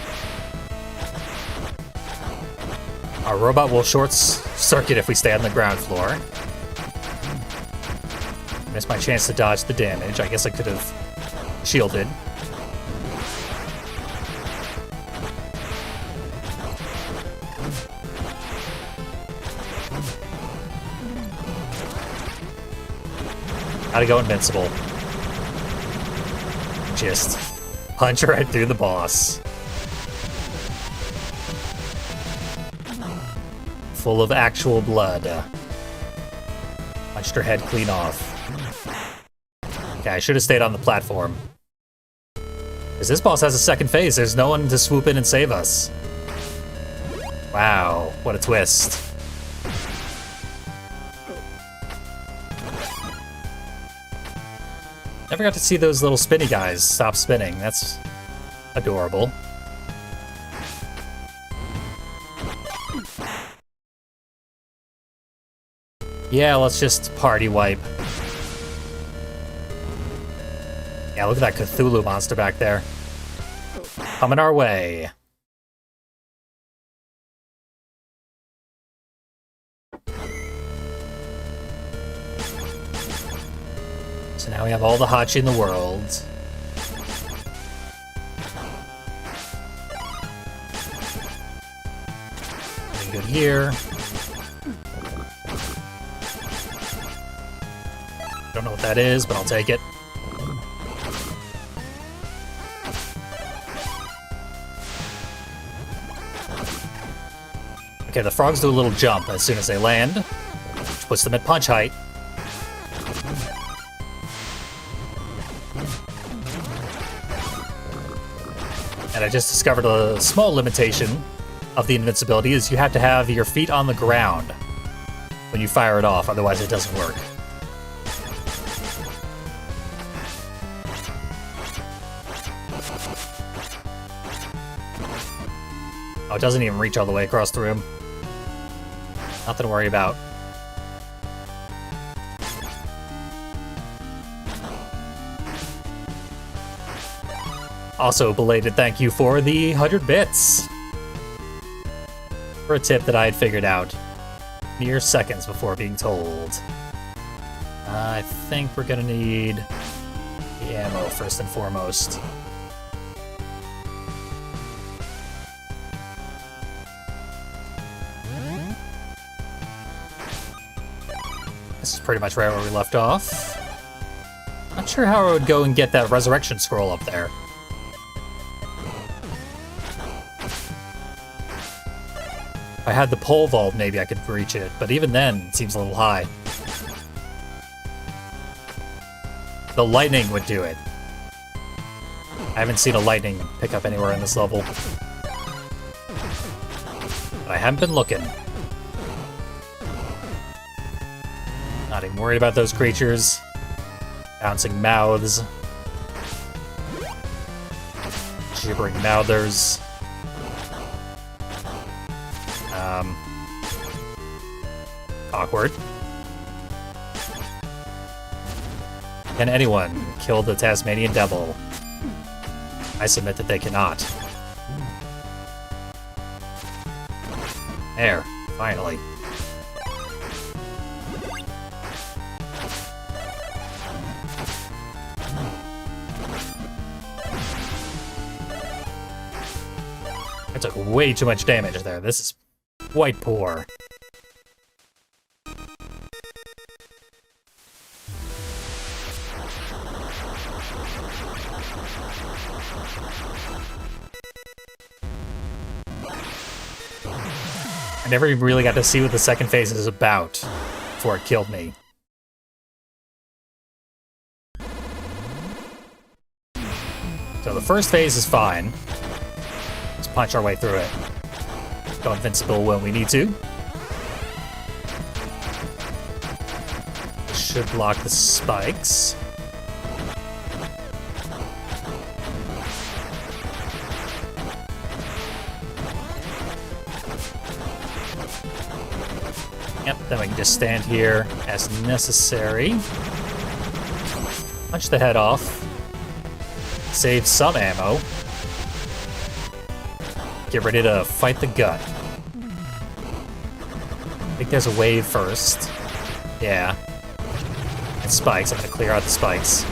Our robot will short-circuit if we stay on the ground floor. Missed my chance to dodge the damage. I guess I could have shielded. Gotta go invincible. Just punch right through the boss. Full of actual blood. Punched her head clean off. Okay, I should have stayed on the platform. Because this boss has a second phase. There's no one to swoop in and save us. Wow, what a twist. Never got to see those little spinny guys stop spinning. That's adorable. Yeah, let's just party wipe. Yeah, look at that Cthulhu monster back there. Coming our way. So now we have all the Hachi in the world. Pretty good here. Don't know what that is, but I'll take it. Okay, the frogs do a little jump as soon as they land, which puts them at punch height. And I just discovered a small limitation of the invincibility is you have to have your feet on the ground when you fire it off, otherwise it doesn't work. Oh, it doesn't even reach all the way across the room. Nothing to worry about. Also, belated thank you for the 100 bits. For a tip that I had figured out mere seconds before being told. I think we're gonna need the ammo first and foremost. This is pretty much right where we left off. Not sure how I would go and get that resurrection scroll up there. If I had the pole vault, maybe I could reach it, but even then, it seems a little high. The lightning would do it. I haven't seen a lightning pick up anywhere in this level. But I haven't been looking. Not even worried about those creatures. Bouncing mouths. Gibbering mouthers. Awkward. Can anyone kill the Tasmanian Devil? I submit that they cannot. There, finally. I took way too much damage there. This is quite poor. I never really got to see what the second phase is about before it killed me. So the first phase is fine. Let's punch our way through it. Go invincible when we need to. Should block the spikes. Yep, then we can just stand here as necessary. Punch the head off. Save some ammo. Get ready to fight the gut. I think there's a wave first. Yeah. And spikes. I'm gonna clear out the spikes.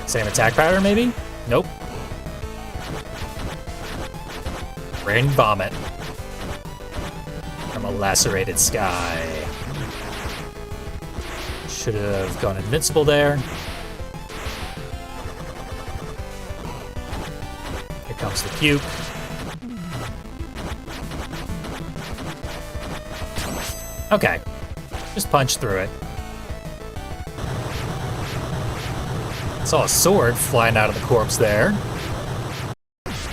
Same attack pattern, maybe? Nope. Rain vomit from a lacerated sky. Should have gone invincible there. Here comes the puke. Okay. Just punch through it. Saw a sword flying out of the corpse there.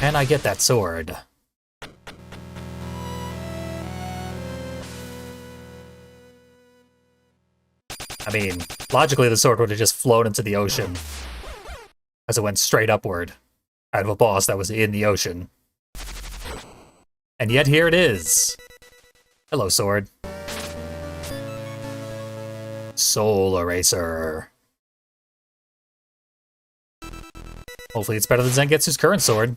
And I get that sword. I mean, logically the sword would have just flown into the ocean as it went straight upward out of a boss that was in the ocean. And yet here it is. Hello, sword. Soul Eraser. Hopefully it's better than Zangetsu's current sword.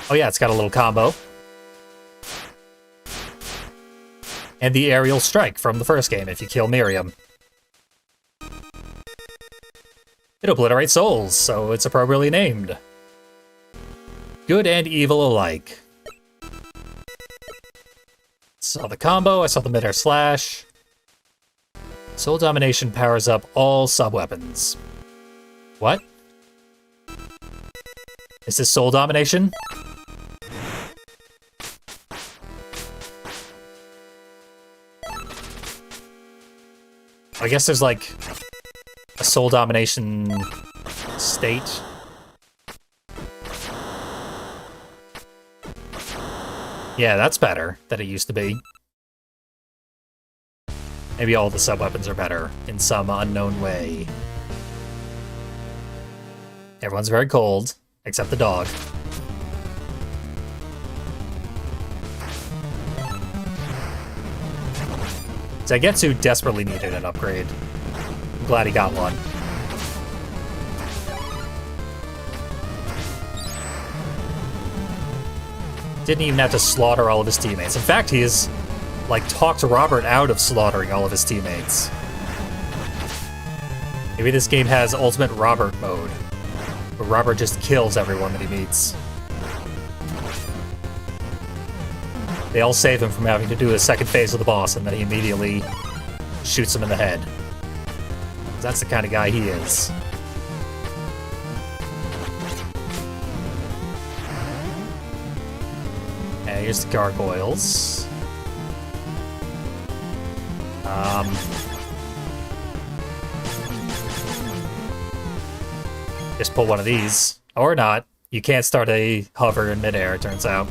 Oh yeah, it's got a little combo. And the aerial strike from the first game if you kill Miriam. It obliterates souls, so it's appropriately named. Good and evil alike. Saw the combo, I saw the mid-air slash. Soul Domination powers up all sub-weapons. What? Is this Soul Domination? I guess there's like a Soul Domination state. Yeah, that's better than it used to be. Maybe all the sub-weapons are better in some unknown way. Everyone's very cold, except the dog. Zangetsu desperately needed an upgrade. I'm glad he got one. Didn't even have to slaughter all of his teammates. In fact, he has, like, talked Robert out of slaughtering all of his teammates. Maybe this game has Ultimate Robert mode, where Robert just kills everyone that he meets. They all save him from having to do a second phase of the boss, and then he immediately shoots him in the head. That's the kind of guy he is. And here's the gargoyles. Just pull one of these. Or not. You can't start a hover in midair, it turns out.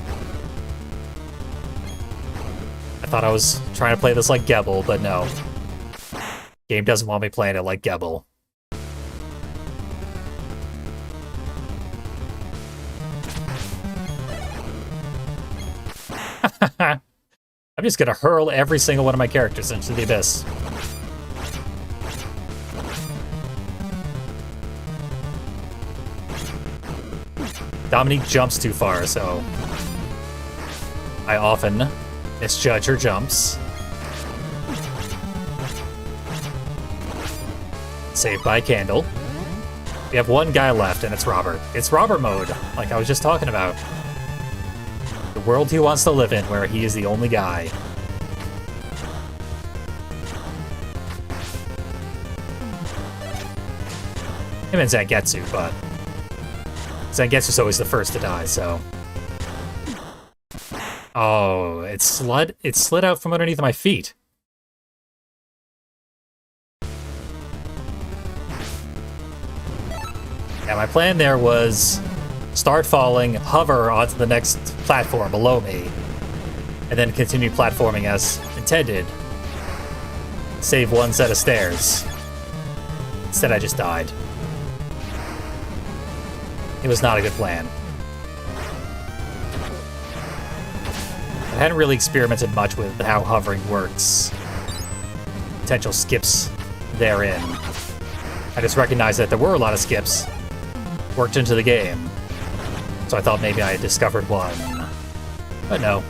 I thought I was trying to play this like Gebel, but no. Game doesn't want me playing it like Gebel. I'm just gonna hurl every single one of my characters into the abyss. Dominique jumps too far, so I often misjudge her jumps. Saved by a candle. We have one guy left, and it's Robert. It's Robert mode, like I was just talking about. The world he wants to live in, where he is the only guy. Him and Zangetsu, but Zangetsu's always the first to die, so... Oh, it slid out from underneath my feet. Yeah, my plan there was start falling, hover onto the next platform below me, and then continue platforming as intended. Save one set of stairs. Instead, I just died. It was not a good plan. I hadn't really experimented much with how hovering works. Potential skips therein. I just recognized that there were a lot of skips worked into the game. So I thought maybe I had discovered one. But no.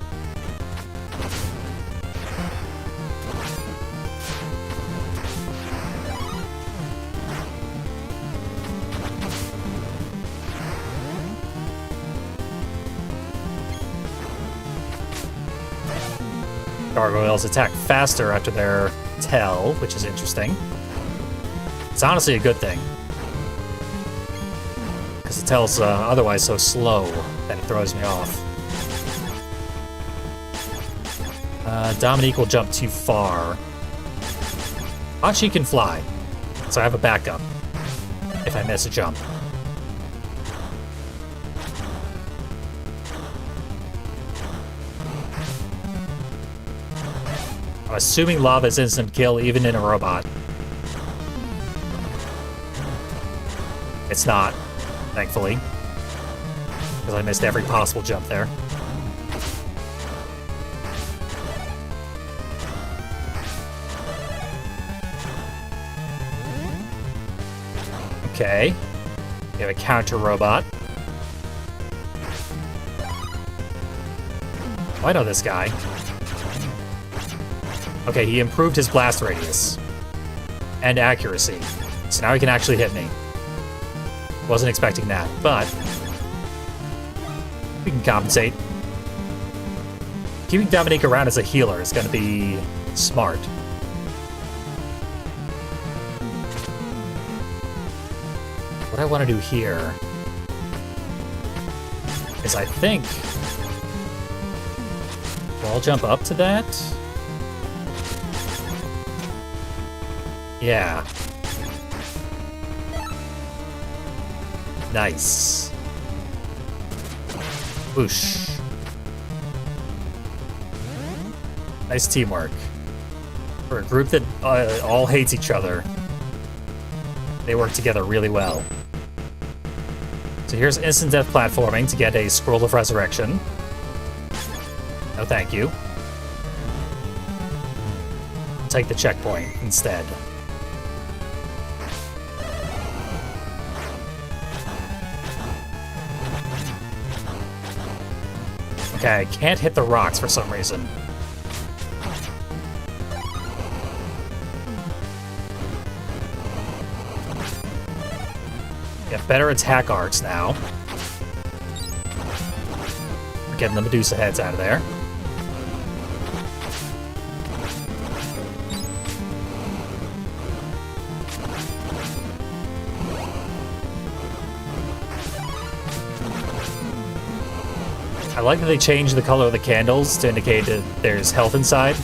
Gargoyles attack faster after their tell, which is interesting. It's honestly a good thing. Because the tell's otherwise so slow that it throws me off. Dominique will jump too far. Hachi can fly, so I have a backup if I miss a jump. I'm assuming lava is instant kill even in a robot. It's not, thankfully, because I missed every possible jump there. Okay. We have a counter robot. Oh, I know this guy. Okay, he improved his blast radius and accuracy, so now he can actually hit me. Wasn't expecting that, but we can compensate. Keeping Dominique around as a healer is going to be smart. What I want to do here is I think I'll jump up to that. Yeah. Nice. Whoosh. Nice teamwork. For a group that all hates each other, they work together really well. So here's instant death platforming to get a Scroll of Resurrection. No thank you. Take the checkpoint instead. Okay, I can't hit the rocks for some reason. Get better attack arts now. We're getting the Medusa heads out of there. I like that they changed the color of the candles to indicate that there's health inside.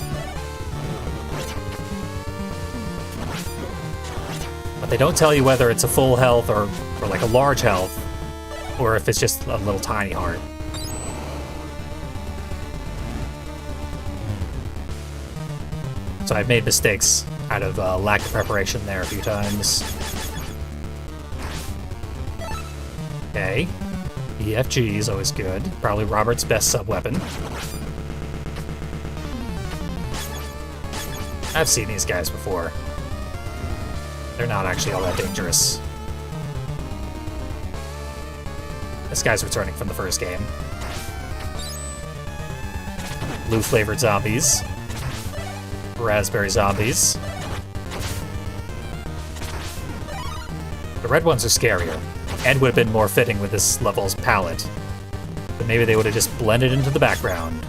But they don't tell you whether it's a full health or like a large health, or if it's just a little tiny heart. So I've made mistakes out of lack of preparation there a few times. Okay. EFG is always good. Probably Robert's best sub-weapon. I've seen these guys before. They're not actually all that dangerous. This guy's returning from the first game. Blue-flavored zombies. Raspberry zombies. The red ones are scarier, and would have been more fitting with this level's palette. But maybe they would have just blended into the background.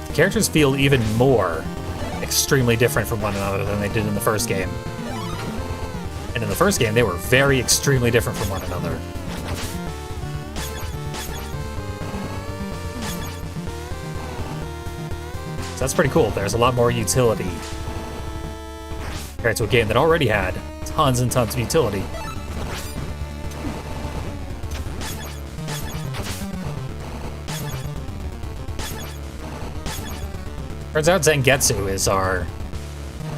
The characters feel even more extremely different from one another than they did in the first game. And in the first game, they were very extremely different from one another. So that's pretty cool. There's a lot more utility compared to a game that already had tons and tons of utility. Turns out Zangetsu is our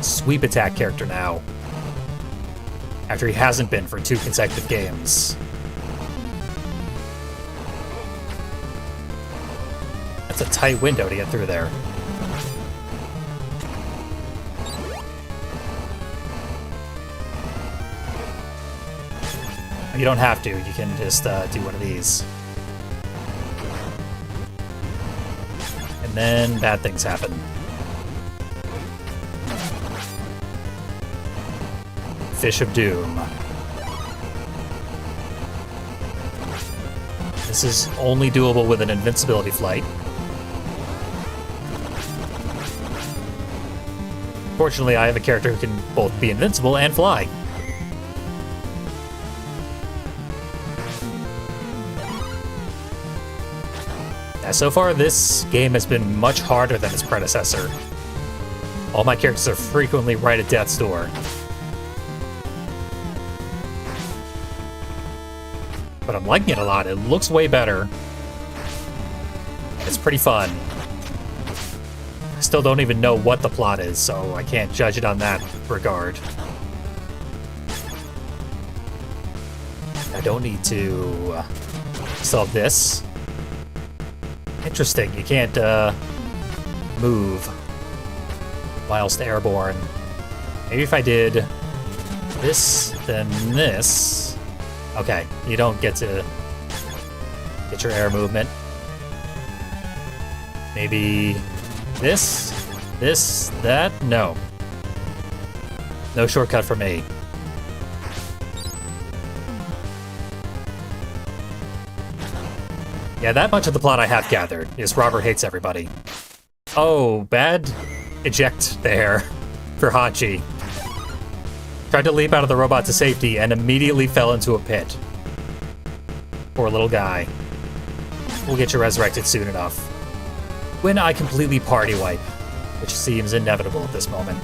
sweep attack character now, after he hasn't been for 2 consecutive games. That's a tight window to get through there. You don't have to, you can just do one of these. And then bad things happen. Fish of Doom. This is only doable with an invincibility flight. Fortunately, I have a character who can both be invincible and fly. So far, this game has been much harder than its predecessor. All my characters are frequently right at death's door. But I'm liking it a lot. It looks way better. It's pretty fun. I still don't even know what the plot is, so I can't judge it on that regard. I don't need to solve this. Interesting, you can't move whilst airborne. Maybe if I did this, then this. Okay, you don't get to get your air movement. Maybe this, that? No. No shortcut for me. Yeah, that much of the plot I have gathered is Robert hates everybody. Oh, bad eject there for Hachi. Tried to leap out of the robot to safety and immediately fell into a pit. Poor little guy. We'll get you resurrected soon enough. When I completely party wipe, which seems inevitable at this moment.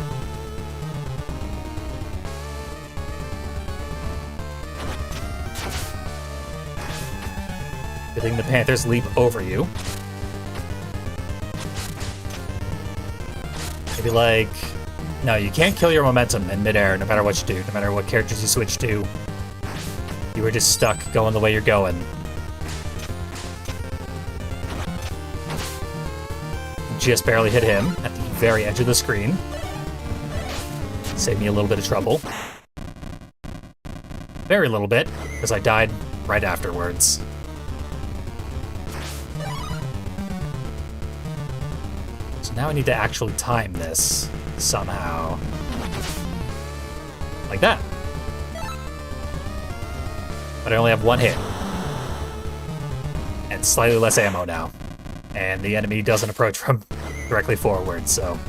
Good thing the Panthers leap over you. Maybe like... No, you can't kill your momentum in midair no matter what you do, no matter what characters you switch to. You were just stuck going the way you're going. Just barely hit him at the very edge of the screen. Saved me a little bit of trouble. Very little bit, because I died right afterwards. So now I need to actually time this somehow. Like that. But I only have one hit. And slightly less ammo now. And the enemy doesn't approach from directly forward, so...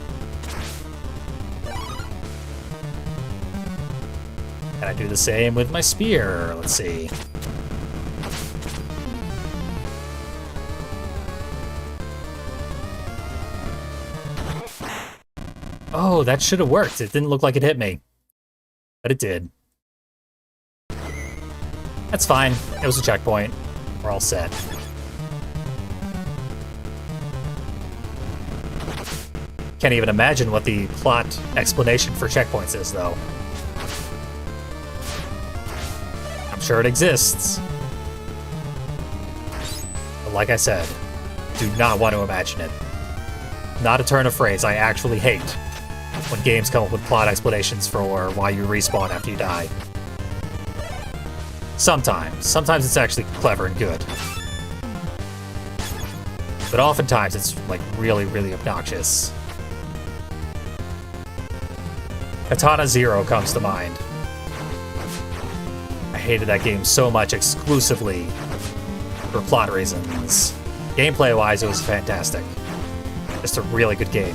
And I do the same with my spear. Let's see. Oh, that should have worked. It didn't look like it hit me. But it did. That's fine. It was a checkpoint. We're all set. Can't even imagine what the plot explanation for checkpoints is, though. I'm sure it exists. But like I said, do not want to imagine it. Not a turn of phrase I actually hate when games come up with plot explanations for why you respawn after you die. Sometimes it's actually clever and good. But oftentimes it's like really, really obnoxious. Katana Zero comes to mind. I hated that game so much exclusively for plot reasons. Gameplay-wise, it was fantastic. Just a really good game.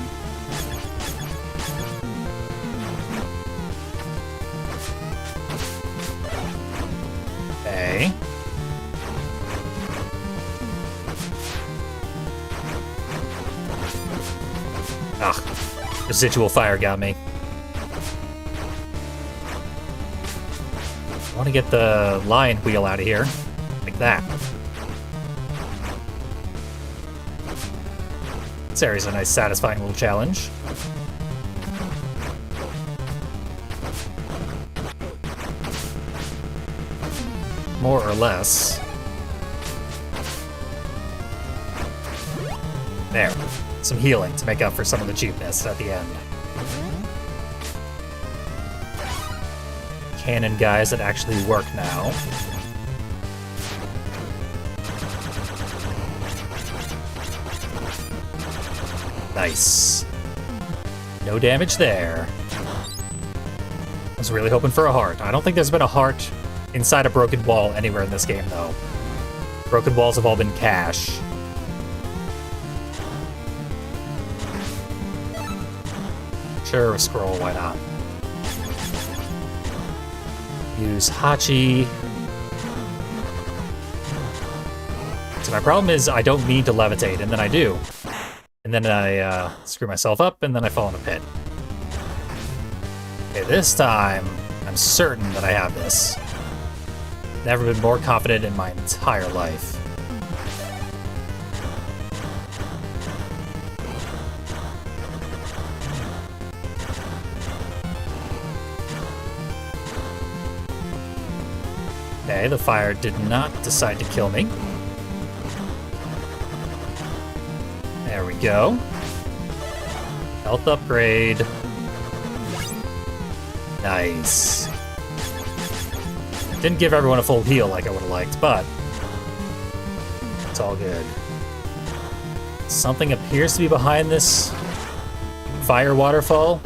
Okay. Ah, residual fire got me. I want to get the lion wheel out of here. Like that. This area's a nice, satisfying little challenge. More or less. There. Some healing to make up for some of the cheapness at the end. Cannon guys that actually work now. Nice. No damage there. I was really hoping for a heart. I don't think there's been a heart inside a broken wall anywhere in this game, though. Broken walls have all been cash. Sure, a scroll, why not? Use Hachi. So my problem is I don't need to levitate, and then I do. And then I screw myself up, and then I fall in a pit. Okay, this time, I'm certain that I have this. Never been more confident in my entire life. Okay, the fire did not decide to kill me. There we go. Health upgrade. Nice. Didn't give everyone a full heal like I would have liked, but it's all good. Something appears to be behind this fire waterfall.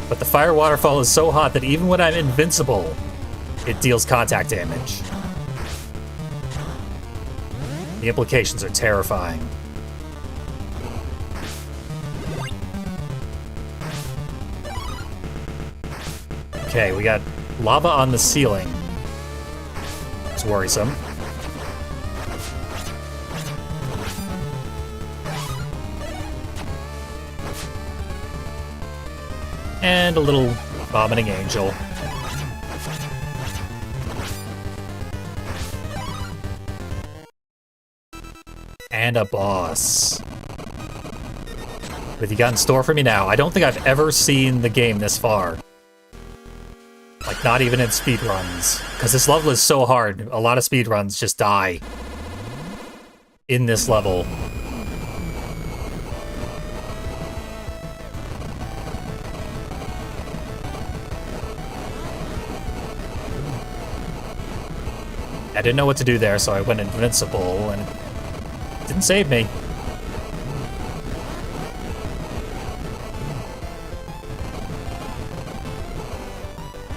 But the fire waterfall is so hot that even when I'm invincible, it deals contact damage. The implications are terrifying. Okay, we got lava on the ceiling. It's worrisome. And a little vomiting angel. And a boss. What have you got in store for me now? I don't think I've ever seen the game this far. Like, not even in speedruns. Because this level is so hard, a lot of speedruns just die in this level. I didn't know what to do there, so I went invincible, and it didn't save me.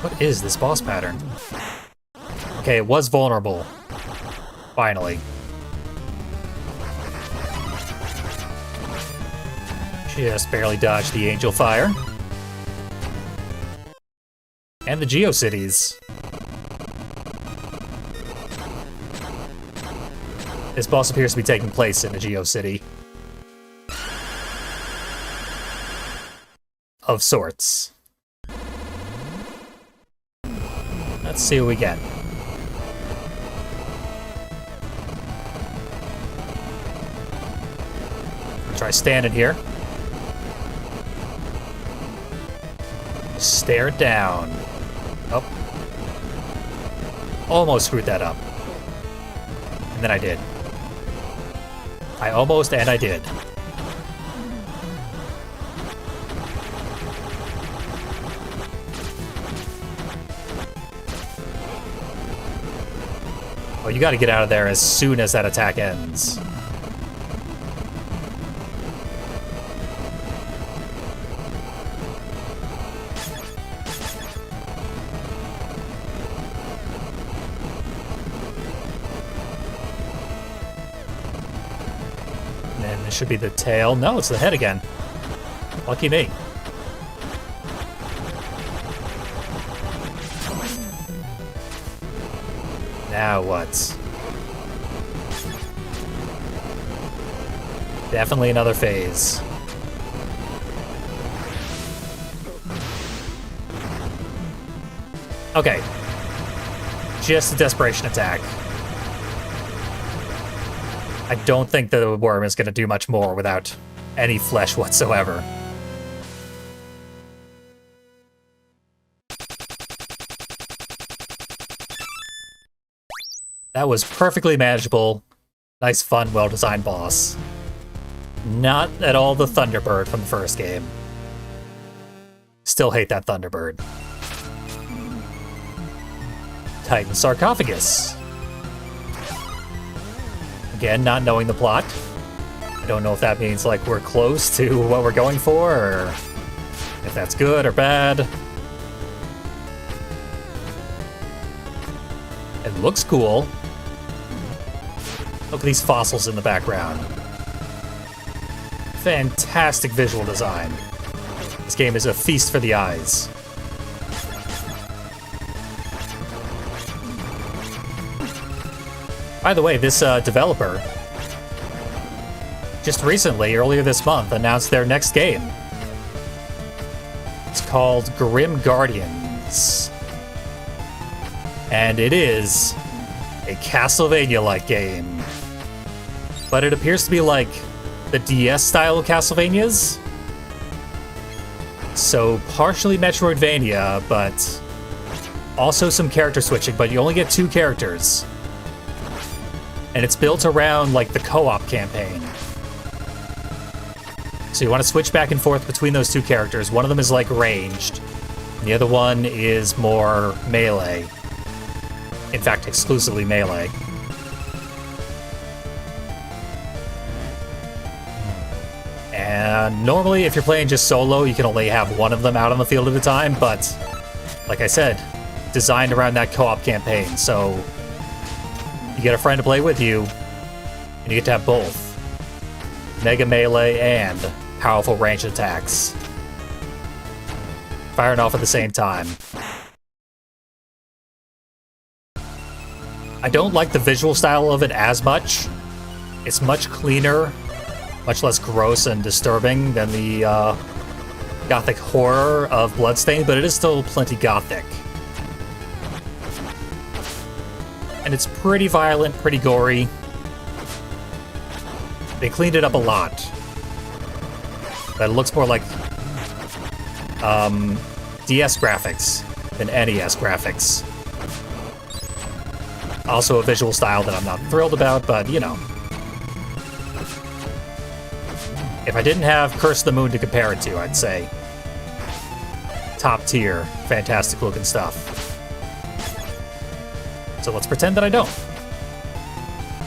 What is this boss pattern? Okay, it was vulnerable. Finally. Just barely dodged the angel fire. And the Geocities. This boss appears to be taking place in a Geocity. Of sorts. Let's see what we get. I'll try standing here. Stare it down. Oh. Almost screwed that up. And then I did. I almost, and I did. Oh, you gotta get out of there as soon as that attack ends. Should be the tail. No, it's the head again. Lucky me. Now what? Definitely another phase. Okay. Just a desperation attack. I don't think the worm is going to do much more without any flesh whatsoever. That was perfectly manageable. Nice, fun, well-designed boss. Not at all the Thunderbird from the first game. Still hate that Thunderbird. Titan sarcophagus. Again, not knowing the plot. I don't know if that means, like, we're close to what we're going for, or if that's good or bad. It looks cool. Look at these fossils in the background. Fantastic visual design. This game is a feast for the eyes. By the way, this developer just recently, earlier this month, announced their next game. It's called Grim Guardians. And it is a Castlevania-like game. But it appears to be like the DS style of Castlevanias. So partially Metroidvania, but also some character switching, but you only get 2 characters. And it's built around, like, the co-op campaign. So you want to switch back and forth between those 2 characters. One of them is, like, ranged, and the other one is more melee. In fact, exclusively melee. And normally, if you're playing just solo, you can only have one of them out on the field at a time, but, like I said, designed around that co-op campaign, so you get a friend to play with you, You get to have both mega melee and powerful range attacks firing off at the same time. I don't like the visual style of it as much. It's much cleaner, much less gross and disturbing than the gothic horror of Bloodstained, but it is still plenty gothic. And it's pretty violent, pretty gory. They cleaned it up a lot. But it looks more like DS graphics than NES graphics. Also a visual style that I'm not thrilled about, but you know. If I didn't have Curse of the Moon to compare it to, I'd say top tier, fantastic looking stuff. So let's pretend that I don't.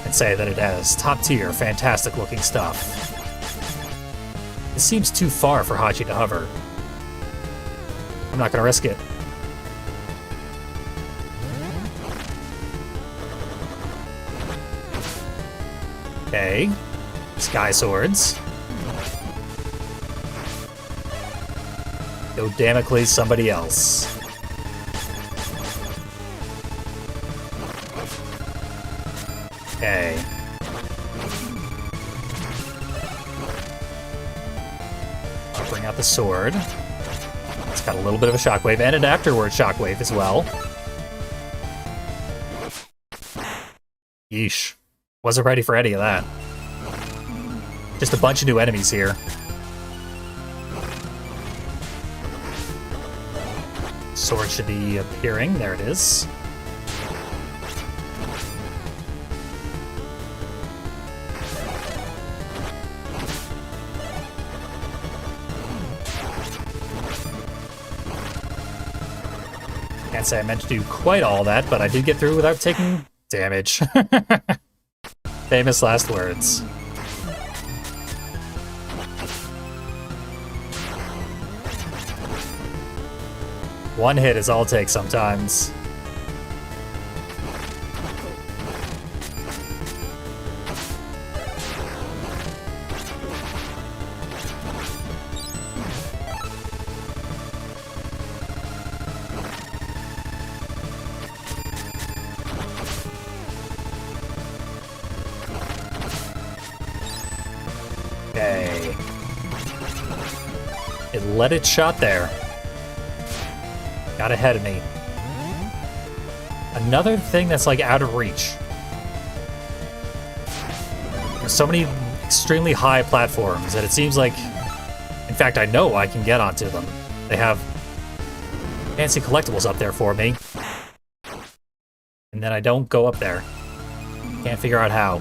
And say that it has top tier, fantastic looking stuff. It seems too far for Hachi to hover. I'm not gonna risk it. Okay. Sky swords. Go Damocles somebody else. Okay. I'll bring out the sword. It's got a little bit of a shockwave and an afterward shockwave as well. Yeesh. Wasn't ready for any of that. Just a bunch of new enemies here. Sword should be appearing. There it is. Can't say I meant to do quite all that, but I did get through without taking damage. Famous last words. One hit is all it takes sometimes. Okay. It let its shot there. Got ahead of me. Another thing that's like out of reach. There's so many extremely high platforms that it seems like, in fact, I know I can get onto them. They have fancy collectibles up there for me. And then I don't go up there. Can't figure out how.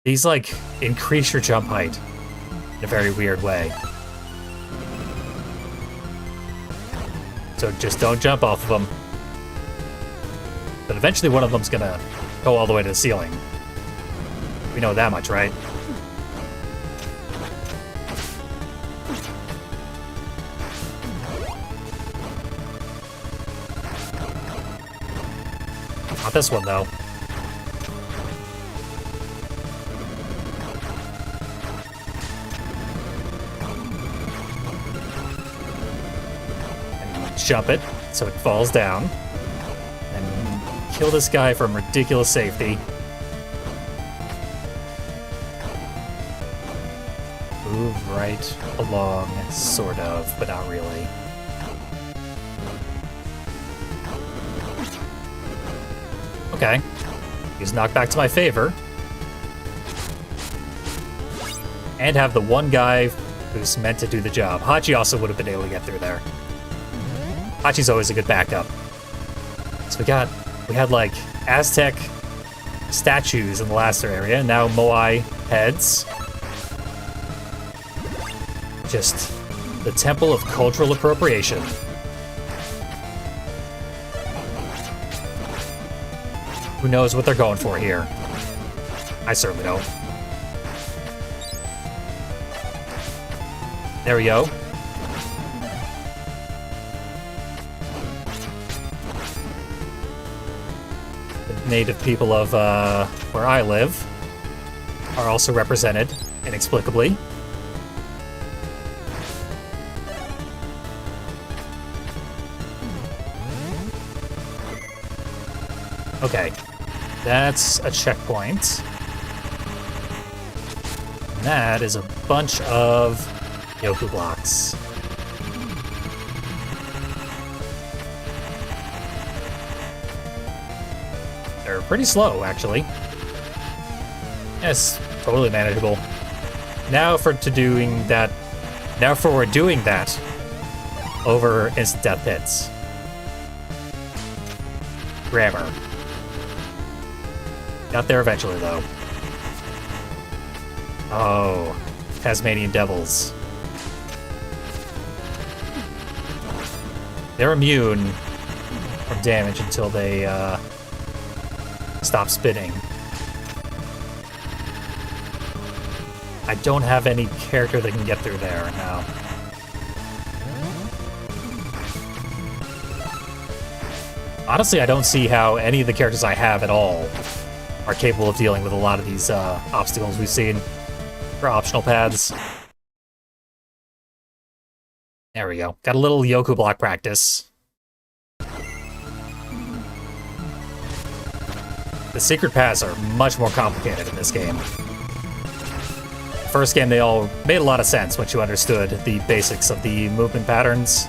These like increase your jump height in a very weird way. So just don't jump off of them. But eventually one of them's gonna go all the way to the ceiling. We know that much, right? Not this one, though. Jump it so it falls down and kill this guy from ridiculous safety. Move right along, sort of, but not really. Okay, use knockback to my favor and have the one guy who's meant to do the job. Hachi also would have been able to get through there. Hachi's always a good backup. So we had like Aztec statues in the last area, and now Moai heads. Just the temple of cultural appropriation. Who knows what they're going for here? I certainly don't. There we go. native people of where I live are also represented, inexplicably. Okay, that's a checkpoint. And that is a bunch of Yoku blocks. They're pretty slow, actually. Yes, totally manageable. Now for doing that over instant death hits. Grammar. Got there eventually, though. Oh, Tasmanian devils. They're immune from damage until they stop spinning. I don't have any character that can get through there now. Honestly, I don't see how any of the characters I have at all are capable of dealing with a lot of these obstacles we've seen for optional paths. There we go. Got a little Yoku block practice. The secret paths are much more complicated in this game. First game, they all made a lot of sense once you understood the basics of the movement patterns.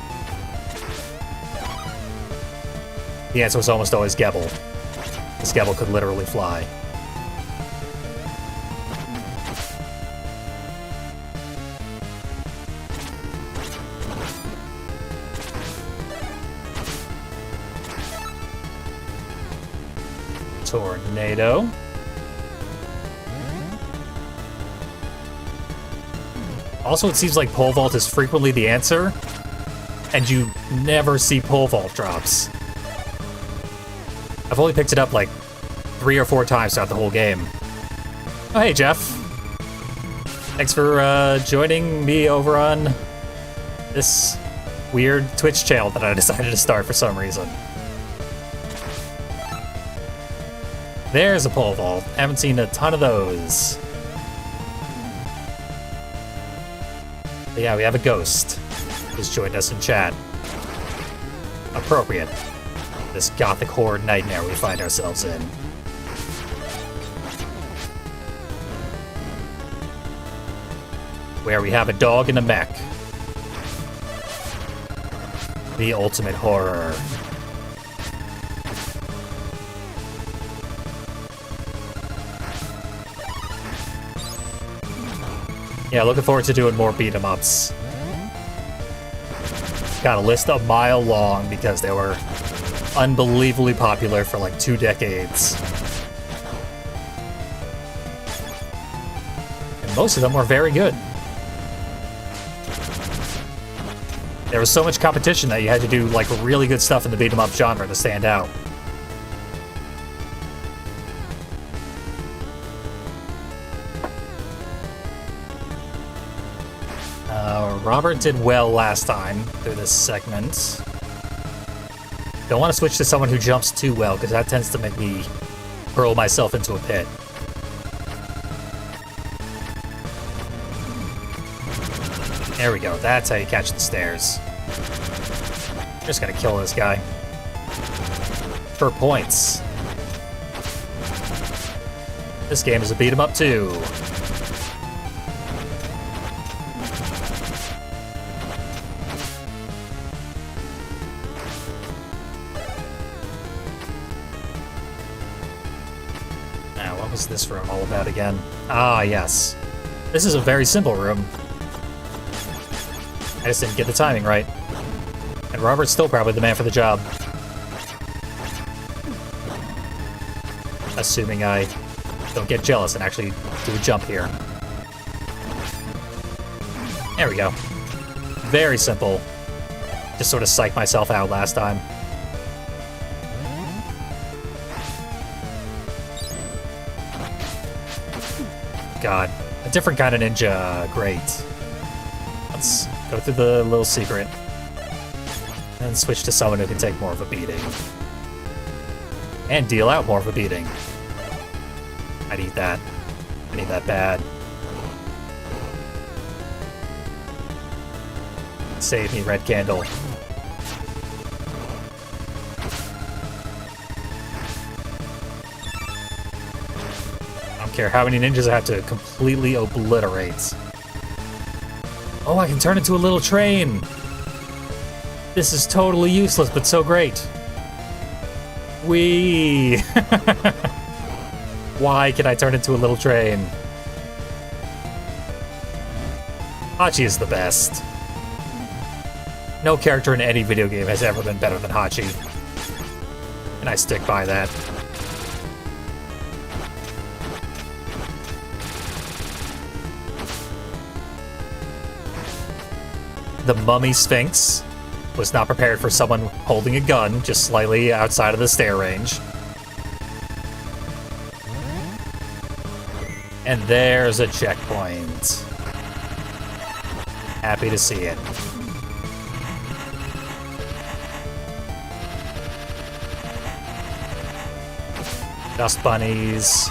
The answer was almost always Gebel. This Gebel could literally fly. Tornado. Also, it seems like pole vault is frequently the answer, and you never see pole vault drops. I've only picked it up like 3 or 4 times throughout the whole game. Oh, hey, Jeff. Thanks for joining me over on this weird Twitch channel that I decided to start for some reason. There's a pole vault. Haven't seen a ton of those. But yeah, we have a ghost who's joined us in chat. Appropriate. This gothic horror nightmare we find ourselves in. Where we have a dog and a mech. The ultimate horror. Yeah, looking forward to doing more beat-em-ups. Got a list a mile long because they were unbelievably popular for like 2 decades. And most of them were very good. There was so much competition that you had to do like really good stuff in the beat-em-up genre to stand out. Robert did well last time through this segment. Don't want to switch to someone who jumps too well, because that tends to make me hurl myself into a pit. There we go. That's how you catch the stairs. Just gotta kill this guy. For points. This game is a beat 'em up too. What was this room all about again? Ah, yes. This is a very simple room. I just didn't get the timing right. And Robert's still probably the man for the job. Assuming I don't get jealous and actually do a jump here. There we go. Very simple. Just sort of psyched myself out last time. God, a different kind of ninja. Great. Let's go through the little secret. And switch to someone who can take more of a beating. And deal out more of a beating. I need that. I need that bad. Save me, red candle. I don't care how many ninjas I have to completely obliterate. Oh, I can turn into a little train! This is totally useless, but so great. Whee! Why can I turn into a little train? Hachi is the best. No character in any video game has ever been better than Hachi. And I stick by that. The Mummy Sphinx was not prepared for someone holding a gun just slightly outside of the stair range. And there's a checkpoint. Happy to see it. Dust bunnies.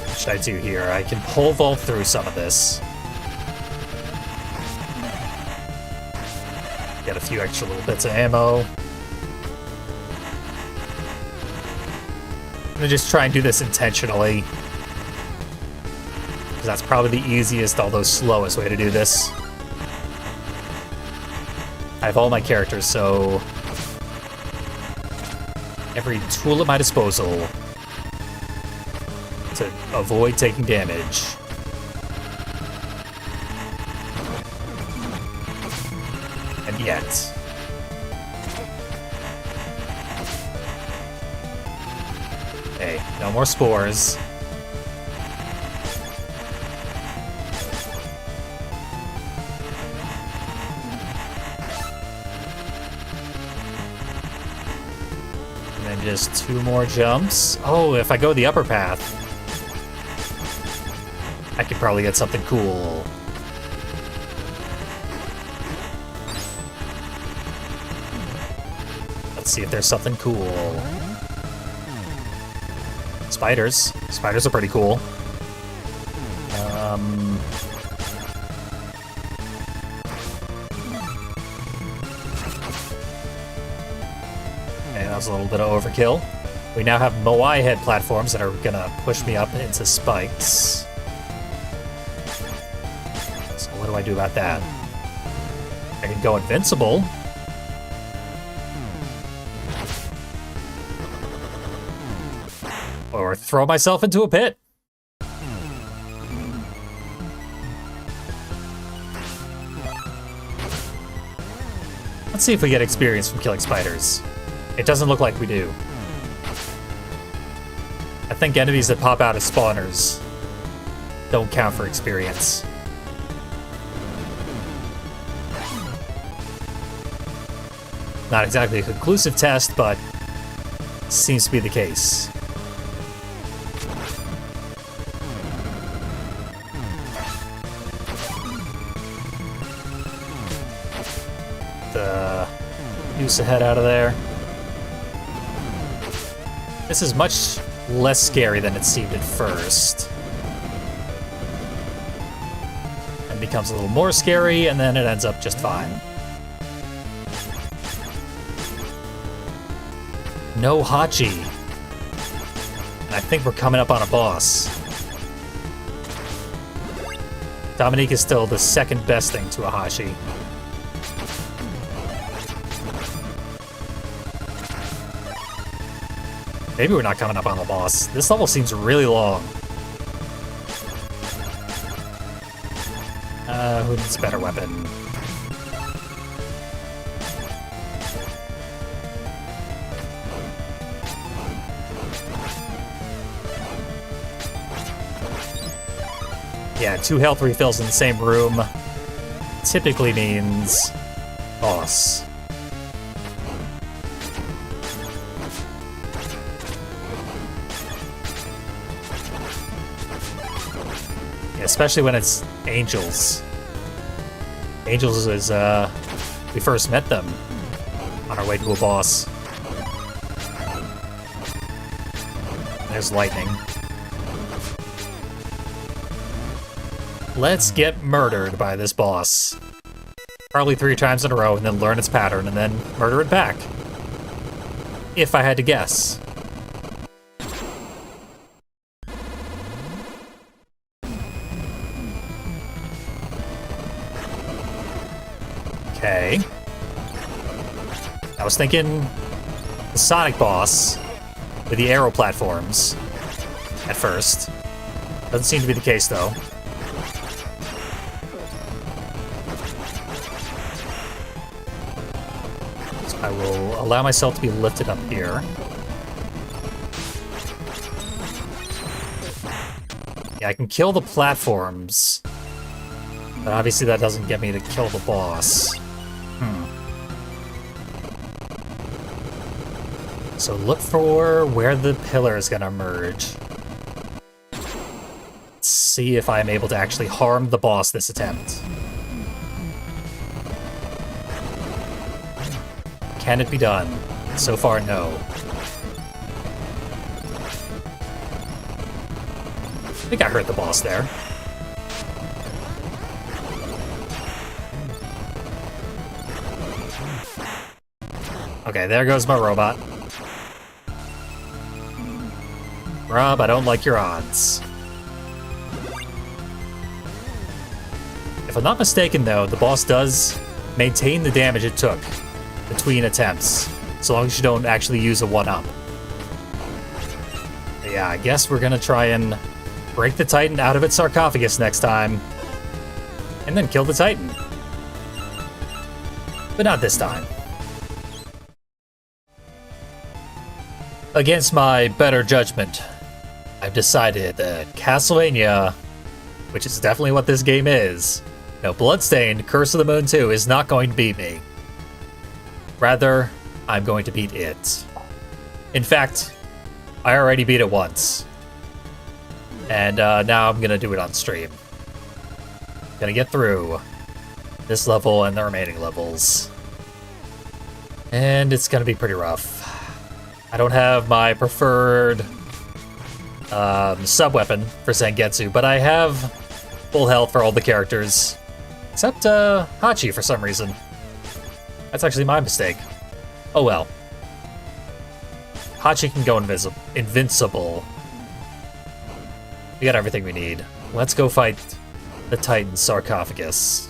What should I do here? I can pole vault through some of this. Get a few extra little bits of ammo. I'm gonna just try and do this intentionally. Because that's probably the easiest, although slowest way to do this. I have all my characters, so every tool at my disposal to avoid taking damage. And yet... Hey, no more spores. And then just 2 more jumps. Oh, if I go the upper path, I could probably get something cool. Let's see if there's something cool. Spiders. Spiders are pretty cool. Okay, that was a little bit of overkill. We now have Moai head platforms that are gonna push me up into spikes. So what do I do about that? I can go invincible. Or throw myself into a pit. Let's see if we get experience from killing spiders. It doesn't look like we do. I think enemies that pop out as spawners don't count for experience. Not exactly a conclusive test, but seems to be the case. Use the head out of there. This is much less scary than it seemed at first. And becomes a little more scary, and then it ends up just fine. No Hachi. And I think we're coming up on a boss. Dominique is still the second best thing to a Hachi. Maybe we're not coming up on the boss. This level seems really long. Who needs a better weapon? Yeah, 2 health refills in the same room typically means boss. Especially when it's angels. Angels is, we first met them on our way to a boss. There's lightning. Let's get murdered by this boss. Probably 3 times in a row, and then learn its pattern, and then murder it back. If I had to guess. Okay. I was thinking the Sonic boss with the arrow platforms at first. Doesn't seem to be the case, though. So I will allow myself to be lifted up here. Yeah, I can kill the platforms, but obviously that doesn't get me to kill the boss. So look for where the pillar is gonna merge. Let's see if I'm able to actually harm the boss this attempt. Can it be done? So far, no. I think I hurt the boss there. Okay, there goes my robot. Rob, I don't like your odds. If I'm not mistaken, though, the boss does maintain the damage it took between attempts, so long as you don't actually use a 1-up. Yeah, I guess we're gonna try and break the Titan out of its sarcophagus next time, and then kill the Titan. But not this time. Against my better judgment, I've decided that Castlevania, which is definitely what this game is, no, Bloodstained, Curse of the Moon 2 is not going to beat me. Rather, I'm going to beat it. In fact, I already beat it once. And now I'm gonna do it on stream. Gonna get through this level and the remaining levels. And it's gonna be pretty rough. I don't have my preferred sub-weapon for Zangetsu, but I have full health for all the characters. Except Hachi for some reason. That's actually my mistake. Oh well. Hachi can go invincible. We got everything we need. Let's go fight the Titan sarcophagus.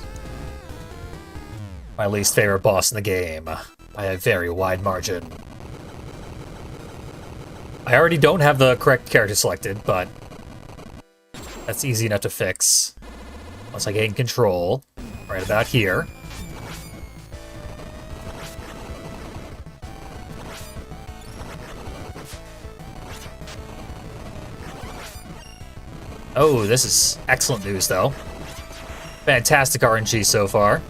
My least favorite boss in the game, by a very wide margin. I already don't have the correct character selected, but that's easy enough to fix. Once I gain control, right about here. Oh, this is excellent news, though. Fantastic RNG so far.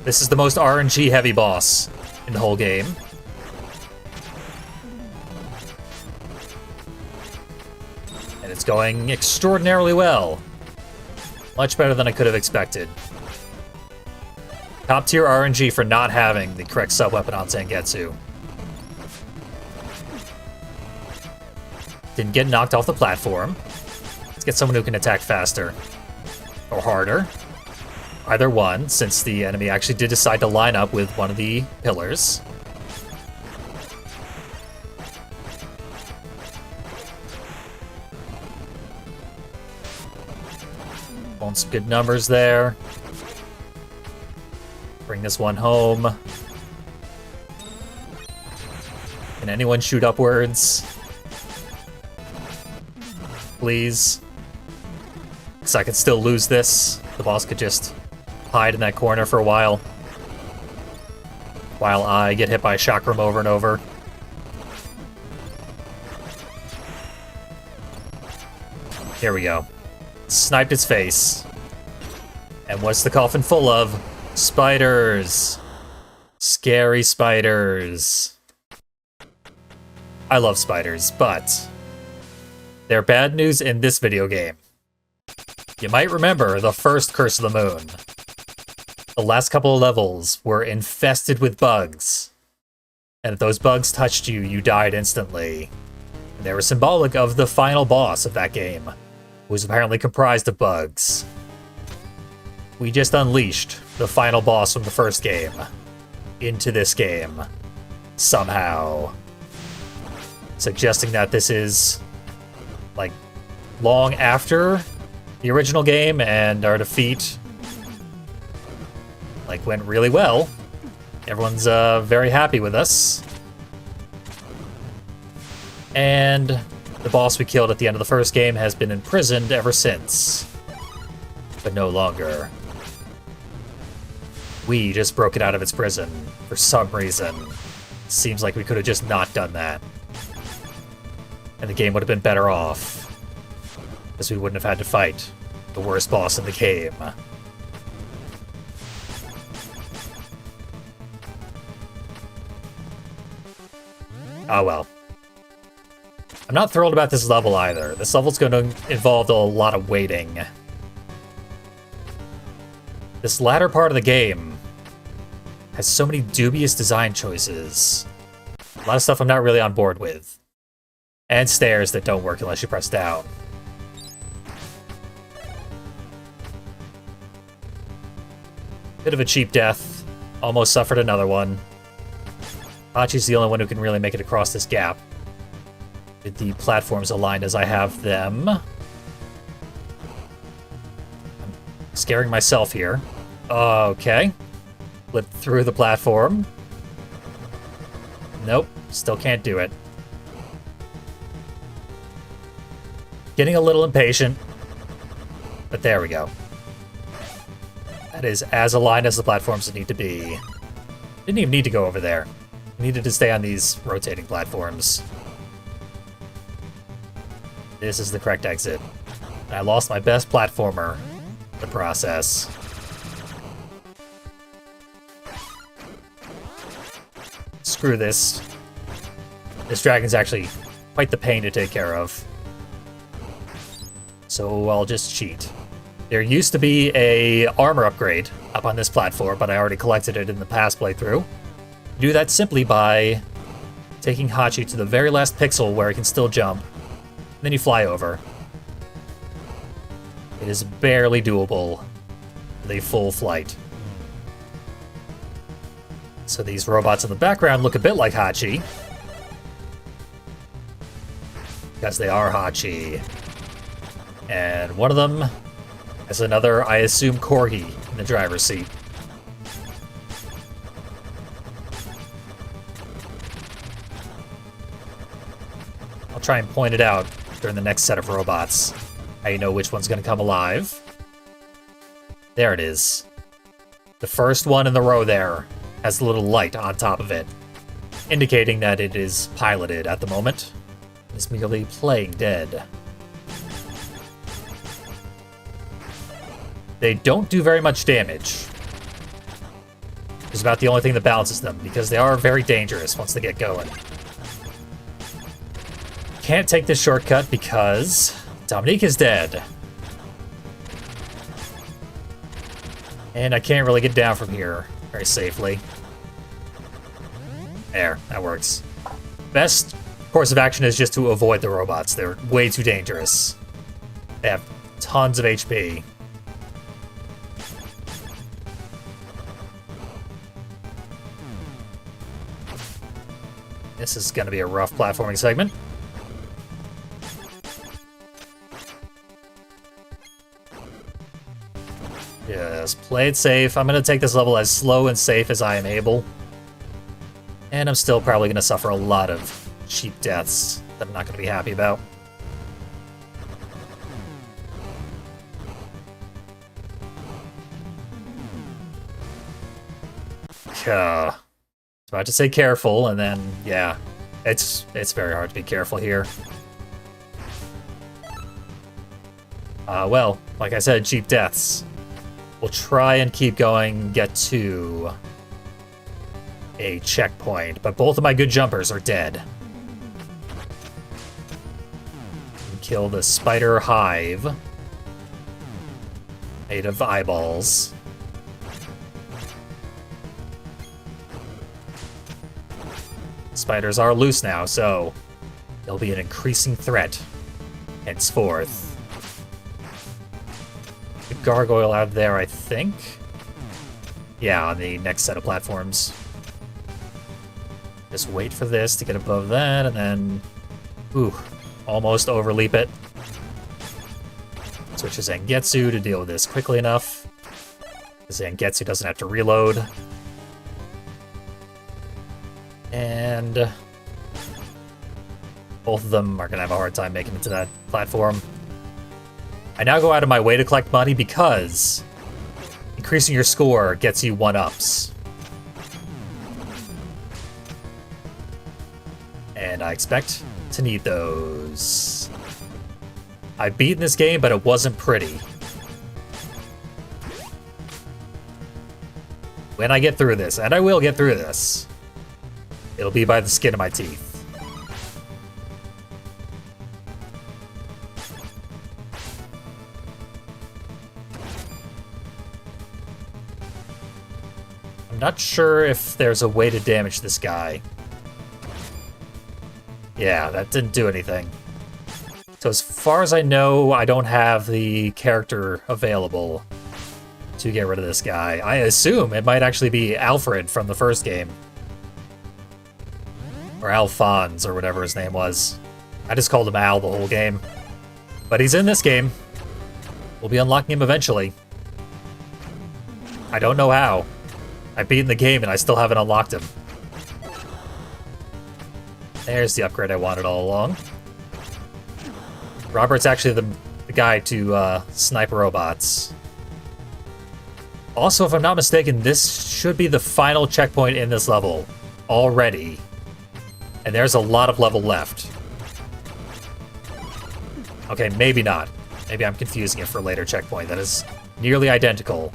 This is the most RNG-heavy boss in the whole game. And it's going extraordinarily well. Much better than I could have expected. Top tier RNG for not having the correct sub-weapon on Zangetsu. Didn't get knocked off the platform. Let's get someone who can attack faster. Or harder. Either one, since the enemy actually did decide to line up with one of the pillars. Pulling some good numbers there. Bring this one home. Can anyone shoot upwards? Please. Because I could still lose this. The boss could just hide in that corner for a while. While I get hit by a chakram over and over. Here we go. Sniped its face. And what's the coffin full of? Spiders. Scary spiders. I love spiders, but they're bad news in this video game. You might remember the first Curse of the Moon. The last couple of levels were infested with bugs. And if those bugs touched you, you died instantly. And they were symbolic of the final boss of that game, who was apparently comprised of bugs. We just unleashed the final boss from the first game into this game, somehow. Suggesting that this is, like, long after the original game, and our defeat, like, went really well. Everyone's very happy with us. And the boss we killed at the end of the first game has been imprisoned ever since. But no longer. We just broke it out of its prison for some reason. Seems like we could have just not done that. And the game would have been better off, because we wouldn't have had to fight the worst boss in the game. Oh well. I'm not thrilled about this level either. This level's going to involve a lot of waiting. This latter part of the game has so many dubious design choices. A lot of stuff I'm not really on board with. And stairs that don't work unless you press down. Bit of a cheap death. Almost suffered another one. Hachi's the only one who can really make it across this gap. With the platforms aligned as I have them. I'm scaring myself here. Okay. Flip through the platform. Nope, still can't do it. Getting a little impatient. But there we go. That is as aligned as the platforms need to be. Didn't even need to go over there. Needed to stay on these rotating platforms. This is the correct exit. And I lost my best platformer in the process. Screw this. This dragon's actually quite the pain to take care of. So I'll just cheat. There used to be a armor upgrade up on this platform, but I already collected it in the past playthrough. Do that simply by taking Hachi to the very last pixel where he can still jump. Then you fly over. It is barely doable with a full flight. So these robots in the background look a bit like Hachi. Because they are Hachi. And one of them has another, I assume, Corgi in the driver's seat. I'll try and point it out during the next set of robots. How you know which one's going to come alive. There it is. The first one in the row there has a little light on top of it, indicating that it is piloted at the moment. It's merely playing dead. They don't do very much damage. It's about the only thing that balances them, because they are very dangerous once they get going. Can't take this shortcut because Dominique is dead. And I can't really get down from here very safely. There, that works. Best course of action is just to avoid the robots. They're way too dangerous. They have tons of HP. This is going to be a rough platforming segment. Just play it safe. I'm going to take this level as slow and safe as I am able. And I'm still probably going to suffer a lot of cheap deaths that I'm not going to be happy about. I was about to say careful, and then, yeah, it's very hard to be careful here. Well, like I said, cheap deaths. We'll try and keep going, get to a checkpoint, but both of my good jumpers are dead. Kill the spider hive made of eyeballs. Spiders are loose now, so they'll be an increasing threat henceforth. The gargoyle out there, I think. Yeah, on the next set of platforms. Just wait for this to get above that, and then... Ooh, almost overleap it. Switch to Zangetsu to deal with this quickly enough. Zangetsu doesn't have to reload. And... both of them are going to have a hard time making it to that platform. I now go out of my way to collect money because increasing your score gets you 1-ups. And I expect to need those. I've beaten this game, but it wasn't pretty. When I get through this, and I will get through this, it'll be by the skin of my teeth. I'm not sure if there's a way to damage this guy. Yeah, that didn't do anything. So as far as I know, I don't have the character available to get rid of this guy. I assume it might actually be Alfred from the first game. Or Alphonse, or whatever his name was. I just called him Al the whole game. But he's in this game. We'll be unlocking him eventually. I don't know how. I've beaten the game and I still haven't unlocked him. There's the upgrade I wanted all along. Robert's actually the guy to snipe robots. Also, if I'm not mistaken, this should be the final checkpoint in this level already. And there's a lot of level left. Okay, maybe not. Maybe I'm confusing it for a later checkpoint that is nearly identical.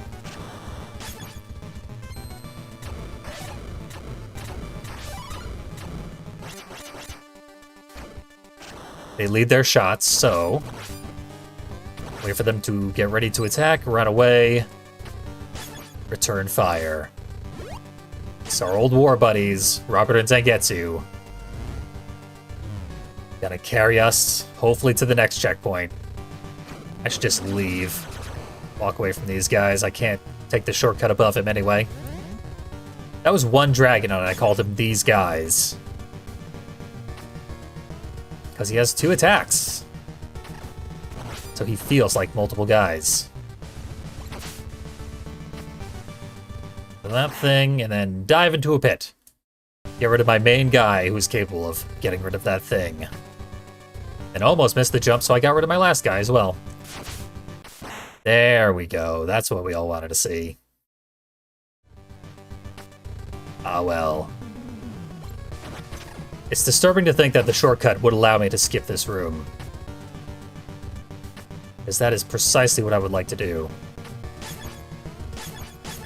They lead their shots, so wait for them to get ready to attack, run away, return fire. It's our old war buddies, Robert and Zangetsu. Gonna carry us, hopefully, to the next checkpoint. I should just leave. Walk away from these guys. I can't take the shortcut above him anyway. That was one dragon, and I called him these guys. Because he has 2 attacks. So he feels like multiple guys. That thing, and then dive into a pit. Get rid of my main guy who's capable of getting rid of that thing. And almost missed the jump, so I got rid of my last guy as well. There we go. That's what we all wanted to see. Ah, well. It's disturbing to think that the shortcut would allow me to skip this room. Because that is precisely what I would like to do.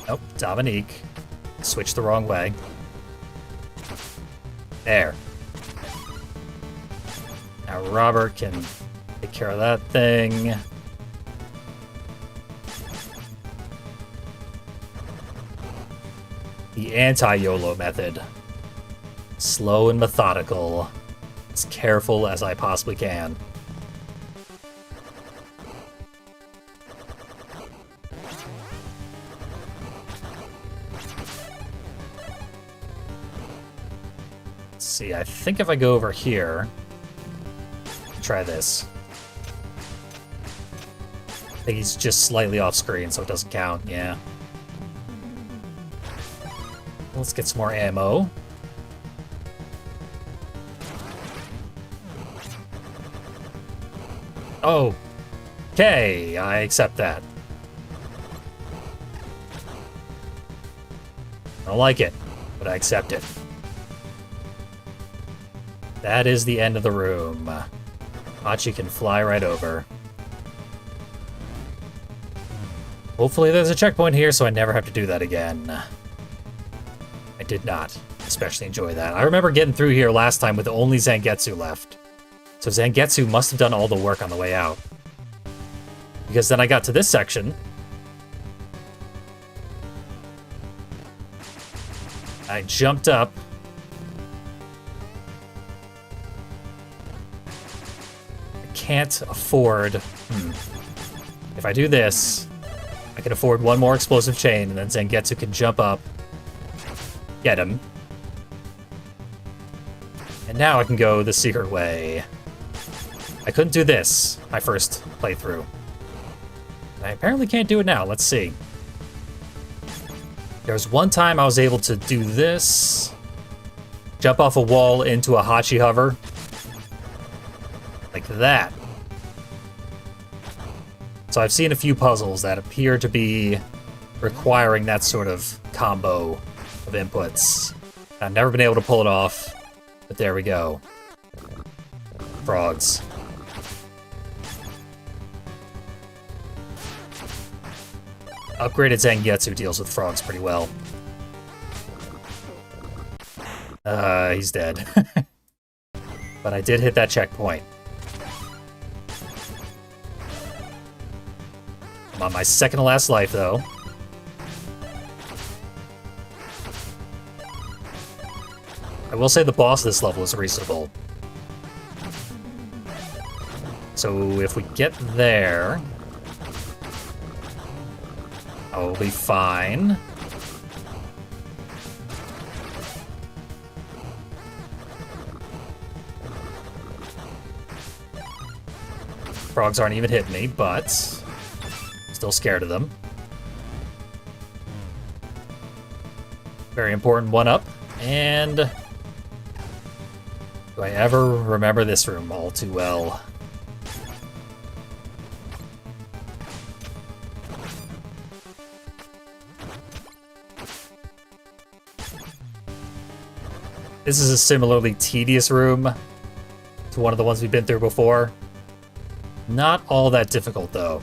Nope, Dominique. Switched the wrong way. There. Now Robert can take care of that thing. The anti-YOLO method. Slow and methodical. As careful as I possibly can. Let's see, I think if I go over here... Try this. I think he's just slightly off screen, so it doesn't count, yeah. Let's get some more ammo. Oh, okay, I accept that. I don't like it, but I accept it. That is the end of the room. Hachi can fly right over. Hopefully there's a checkpoint here so I never have to do that again. I did not especially enjoy that. I remember getting through here last time with only Zangetsu left. So Zangetsu must have done all the work on the way out. Because then I got to this section. I jumped up. can't afford... If I do this, I can afford one more explosive chain, and then Zangetsu can jump up, get him. And now I can go the secret way. I couldn't do this my first playthrough. I apparently can't do it now. Let's see. There was one time I was able to do this. Jump off a wall into a Hachi hover. Like that. So I've seen a few puzzles that appear to be requiring that sort of combo of inputs. I've never been able to pull it off, but there we go. Frogs. Upgraded Zangetsu deals with frogs pretty well. He's dead. But I did hit that checkpoint. I'm on my second to last life, though. I will say the boss of this level is reasonable. So if we get there... I'll be fine. Frogs aren't even hitting me, but still scared of them. Very important one up. And do I ever remember this room all too well? This is a similarly tedious room to one of the ones we've been through before. Not all that difficult, though.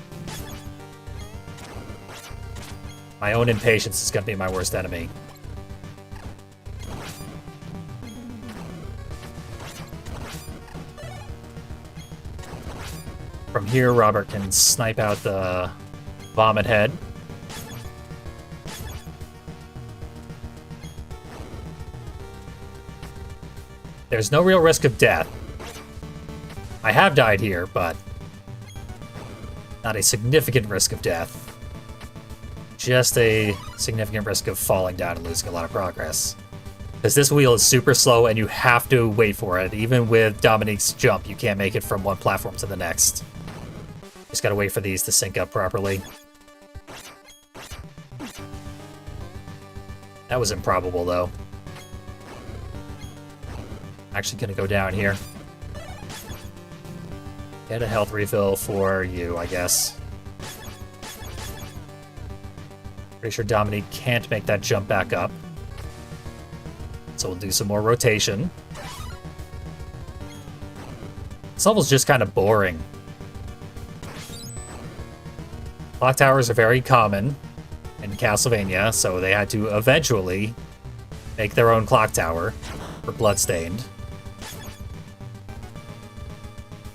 My own impatience is going to be my worst enemy. From here, Robert can snipe out the vomit head. There's no real risk of death. I have died here, but not a significant risk of death. Just a significant risk of falling down and losing a lot of progress. Because this wheel is super slow and you have to wait for it. Even with Dominique's jump, you can't make it from one platform to the next. Just gotta wait for these to sync up properly. That was improbable, though. Actually gonna go down here. Get a health refill for you, I guess. Pretty sure Dominique can't make that jump back up. So we'll do some more rotation. This level's just kind of boring. Clock towers are very common in Castlevania, so they had to eventually make their own clock tower for Bloodstained.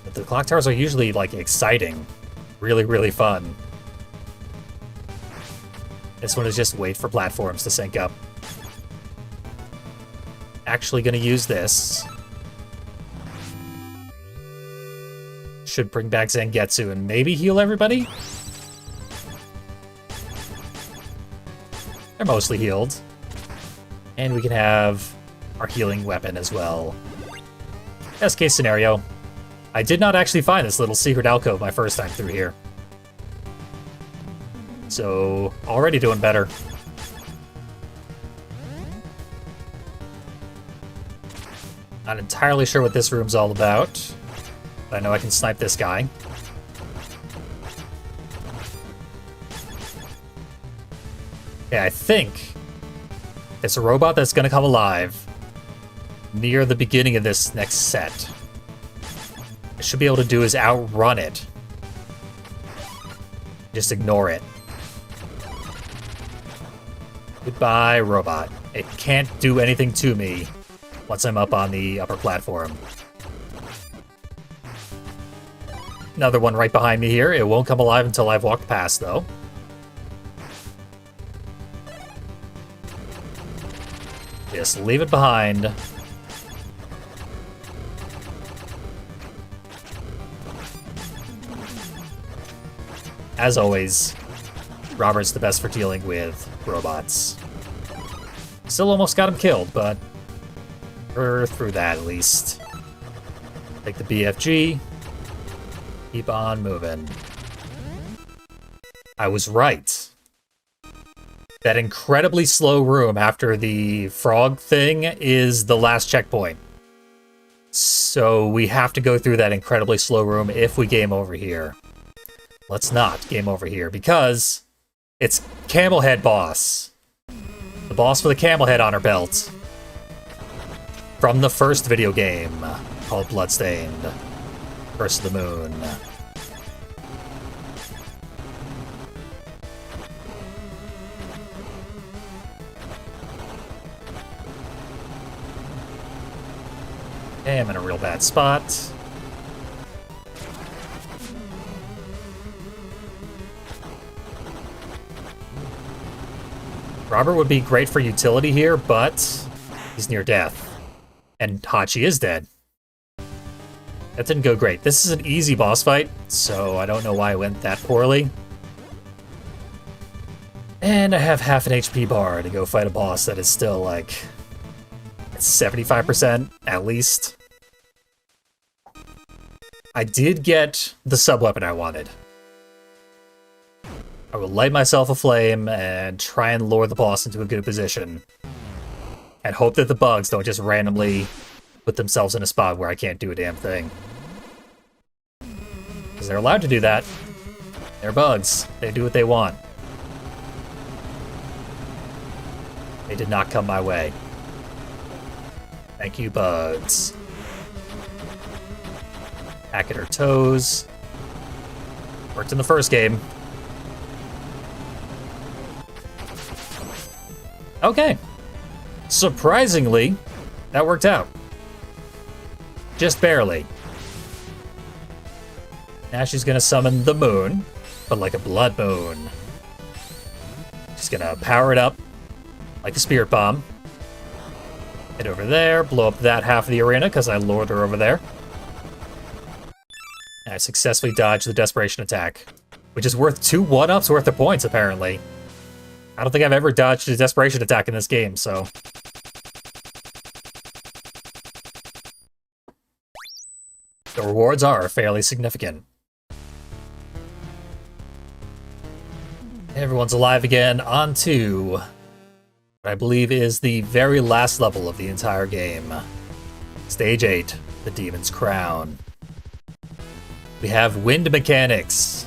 But the clock towers are usually, like, exciting. Really, really fun. This one is just wait for platforms to sync up. Actually gonna use this. Should bring back Zangetsu and maybe heal everybody? They're mostly healed. And we can have our healing weapon as well. Best case scenario. I did not actually find this little secret alcove my first time through here. So, already doing better. Not entirely sure what this room's all about, but I know I can snipe this guy. Okay, I think it's a robot that's gonna come alive near the beginning of this next set. I should be able to do is outrun it. Just ignore it. Goodbye, robot. It can't do anything to me once I'm up on the upper platform. Another one right behind me here. It won't come alive until I've walked past, though. Just leave it behind. As always, Robert's the best for dealing with robots. Still almost got him killed, but we're through that at least. Take the BFG. Keep on moving. I was right. That incredibly slow room after the frog thing is the last checkpoint. So we have to go through that incredibly slow room if we game over here. Let's not game over here because it's Camel Head boss. The boss with a camel head on her belt. From the first video game called Bloodstained. Curse of the Moon. Okay, I'm in a real bad spot. Robert would be great for utility here, but he's near death. And Hachi is dead. That didn't go great. This is an easy boss fight, so I don't know why it went that poorly. And I have half an HP bar to go fight a boss that is still like 75% at least. I did get the sub-weapon I wanted. I will light myself aflame and try and lure the boss into a good position. And hope that the bugs don't just randomly put themselves in a spot where I can't do a damn thing. Because they're allowed to do that. They're bugs. They do what they want. They did not come my way. Thank you, bugs. Hack at her toes. Worked in the first game. Okay. Surprisingly, that worked out. Just barely. Now she's gonna summon the moon, but like a blood moon. She's gonna power it up like a spirit bomb. Hit over there, blow up that half of the arena because I lured her over there. And I successfully dodged the desperation attack, which is worth 2 1-ups worth of points, apparently. I don't think I've ever dodged a desperation attack in this game, so... the rewards are fairly significant. Everyone's alive again, on to what I believe is the very last level of the entire game. Stage 8, the Demon's Crown. We have wind mechanics.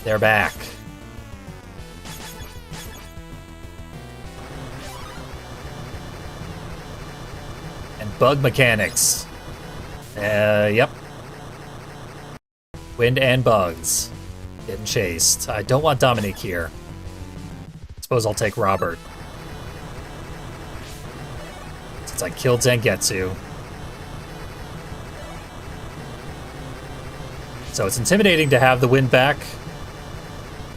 They're back. And bug mechanics. Yep. Wind and bugs. Getting chased. I don't want Dominique here. Suppose I'll take Robert. Since I killed Zangetsu. So it's intimidating to have the wind back.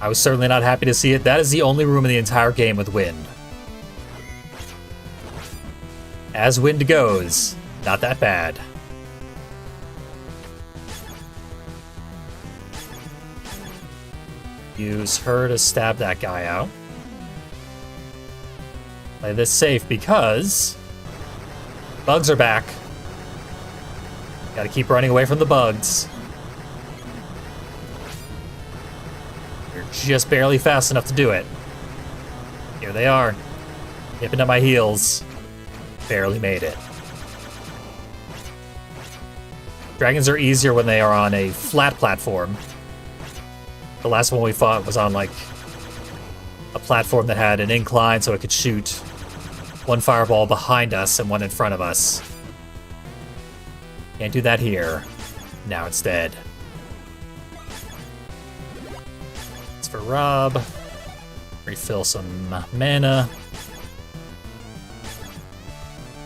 I was certainly not happy to see it. That is the only room in the entire game with wind. As wind goes, not that bad. Use her to stab that guy out. Play this safe because bugs are back. Gotta keep running away from the bugs. You're just barely fast enough to do it. Here they are. Nipping at my heels. Barely made it. Dragons are easier when they are on a flat platform. The last one we fought was on, like, a platform that had an incline so it could shoot one fireball behind us and one in front of us. Can't do that here. Now it's dead. It's for Rob. Refill some mana.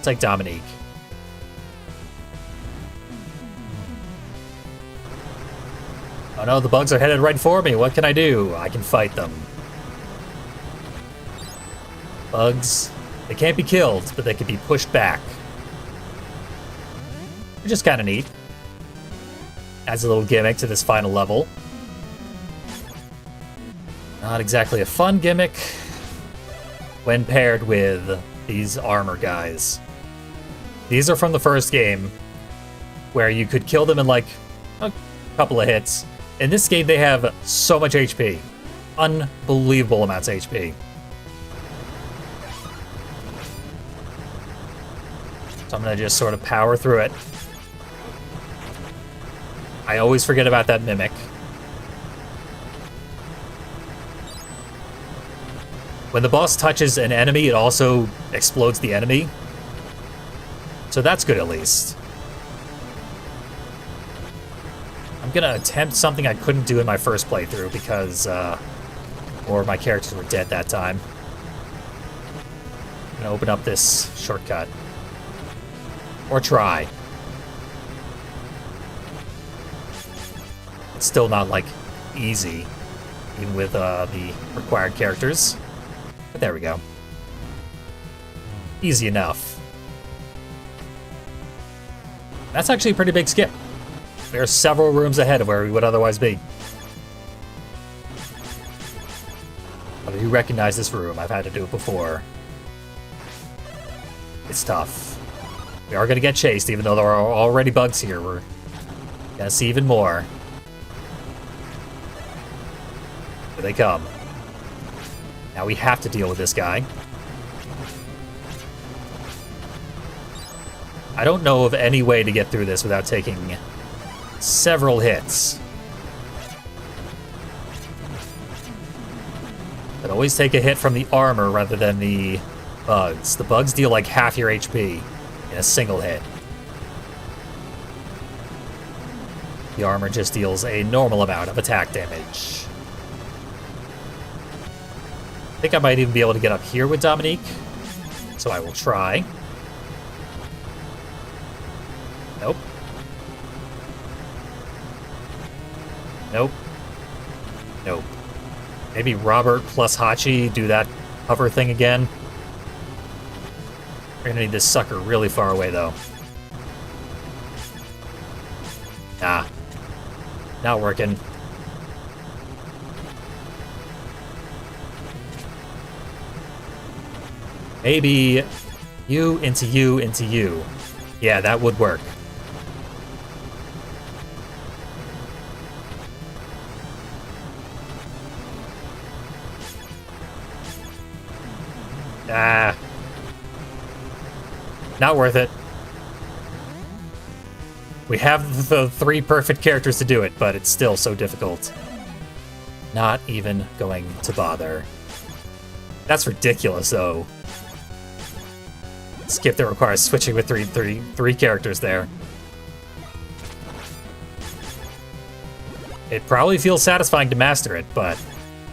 Take Dominique. Oh no, the bugs are headed right for me. What can I do? I can fight them. Bugs, they can't be killed, but they can be pushed back. Which is kind of neat. Adds a little gimmick to this final level. Not exactly a fun gimmick when paired with these armor guys. These are from the first game, where you could kill them in like a couple of hits. In this game, they have so much HP. Unbelievable amounts of HP. So I'm gonna just sort of power through it. I always forget about that mimic. When the boss touches an enemy, it also explodes the enemy. So that's good at least. I'm gonna attempt something I couldn't do in my first playthrough because more of my characters were dead that time. I'm gonna open up this shortcut. Or try. It's still not, like, easy, even with the required characters. But there we go. Easy enough. That's actually a pretty big skip. There are several rooms ahead of where we would otherwise be. But I do recognize this room. I've had to do it before. It's tough. We are going to get chased, even though there are already bugs here. We're going to see even more. Here they come. Now we have to deal with this guy. I don't know of any way to get through this without taking several hits. But always take a hit from the armor rather than the bugs. The bugs deal like half your HP in a single hit. The armor just deals a normal amount of attack damage. I think I might even be able to get up here with Dominique, so I will try. Nope. Nope. Nope. Maybe Robert plus Hachi do that hover thing again. We're gonna need this sucker really far away, though. Nah. Not working. Maybe you into you into you. Yeah, that would work. Ah. Not worth it. We have the 3 perfect characters to do it, but it's still so difficult. Not even going to bother. That's ridiculous, though. Skip that requires switching with three characters there. It probably feels satisfying to master it, but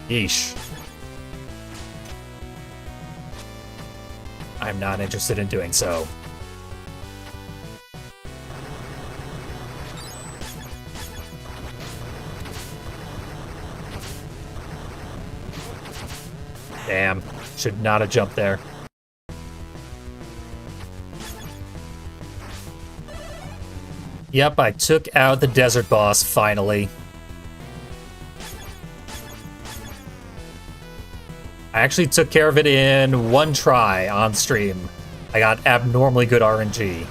yeesh. I'm not interested in doing so. Damn, should not have jumped there. Yep, I took out the desert boss, finally. I actually took care of it in one try on stream. I got abnormally good RNG.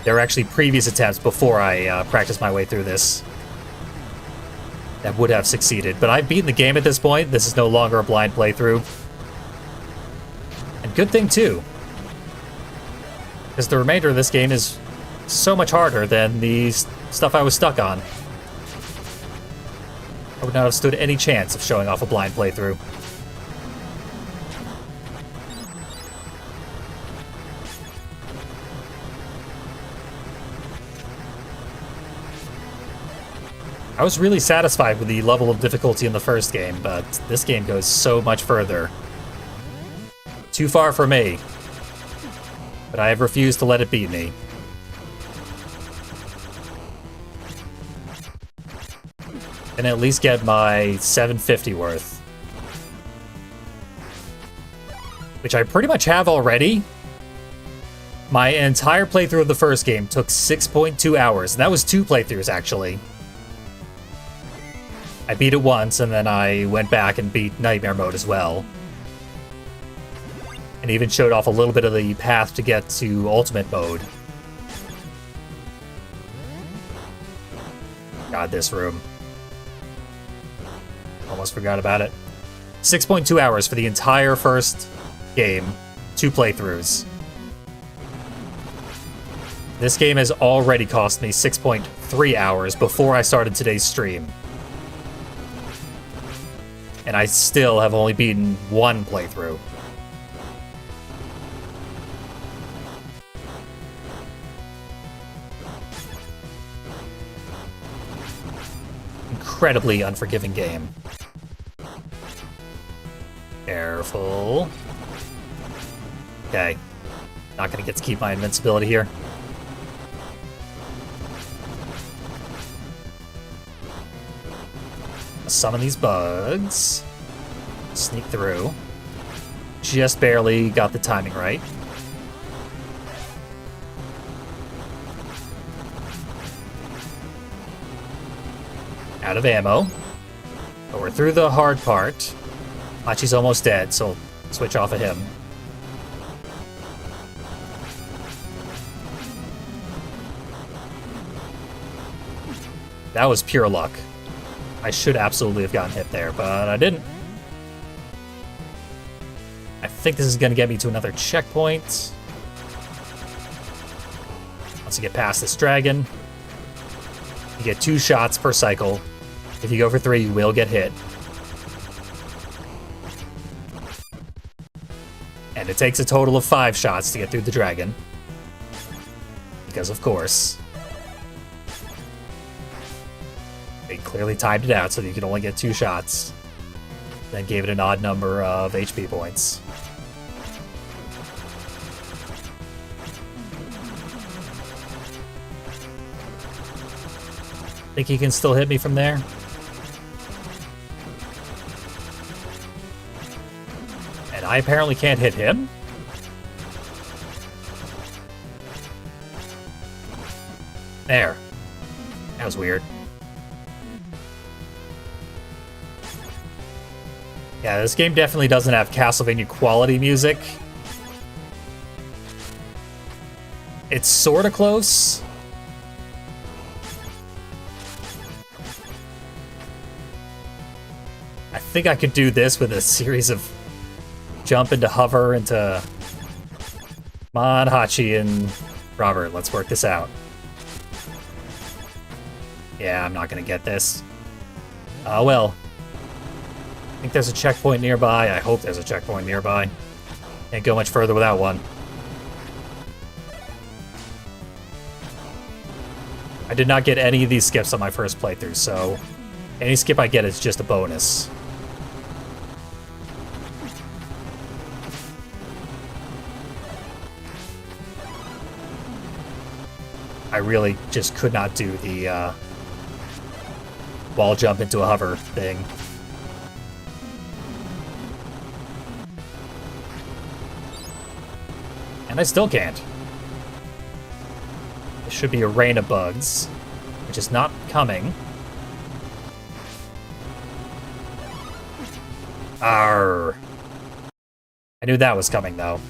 There were actually previous attempts before I practiced my way through this that would have succeeded, but I've beaten the game at this point. This is no longer a blind playthrough. And good thing, too. Because the remainder of this game is so much harder than the stuff I was stuck on. I would not have stood any chance of showing off a blind playthrough. I was really satisfied with the level of difficulty in the first game, but this game goes so much further. Too far for me. But I have refused to let it beat me. And at least get my 750 worth. Which I pretty much have already. My entire playthrough of the first game took 6.2 hours, and that was 2 playthroughs, actually. I beat it once, and then I went back and beat Nightmare Mode as well. And even showed off a little bit of the path to get to Ultimate Mode. God, this room. Almost forgot about it. 6.2 hours for the entire first game. 2 playthroughs. This game has already cost me 6.3 hours before I started today's stream. And I still have only beaten 1 playthrough. Incredibly unforgiving game. Careful. Okay. Not gonna get to keep my invincibility here. Summon these bugs. Sneak through. Just barely got the timing right. Out of ammo. But we're through the hard part. Hachi's almost dead, so I'll switch off of him. That was pure luck. I should absolutely have gotten hit there, but I didn't. I think this is going to get me to another checkpoint. Once you get past this dragon, you get 2 shots per cycle. If you go for 3, you will get hit. And it takes a total of 5 shots to get through the dragon. Because, of course, they clearly timed it out so that you could only get 2 shots. Then gave it an odd number of HP points. Think he can still hit me from there? And I apparently can't hit him? There. That was weird. Yeah, this game definitely doesn't have Castlevania quality music. It's sorta close. I think I could do this with a series of jump into hover into... Come on, Hachi and Robert, let's work this out. Yeah, I'm not gonna get this. Oh well. I think there's a checkpoint nearby. I hope there's a checkpoint nearby. Can't go much further without one. I did not get any of these skips on my first playthrough, so any skip I get is just a bonus. I really just could not do the wall jump into a hover thing. And I still can't. There should be a rain of bugs, which is not coming. Arrgh. I knew that was coming, though.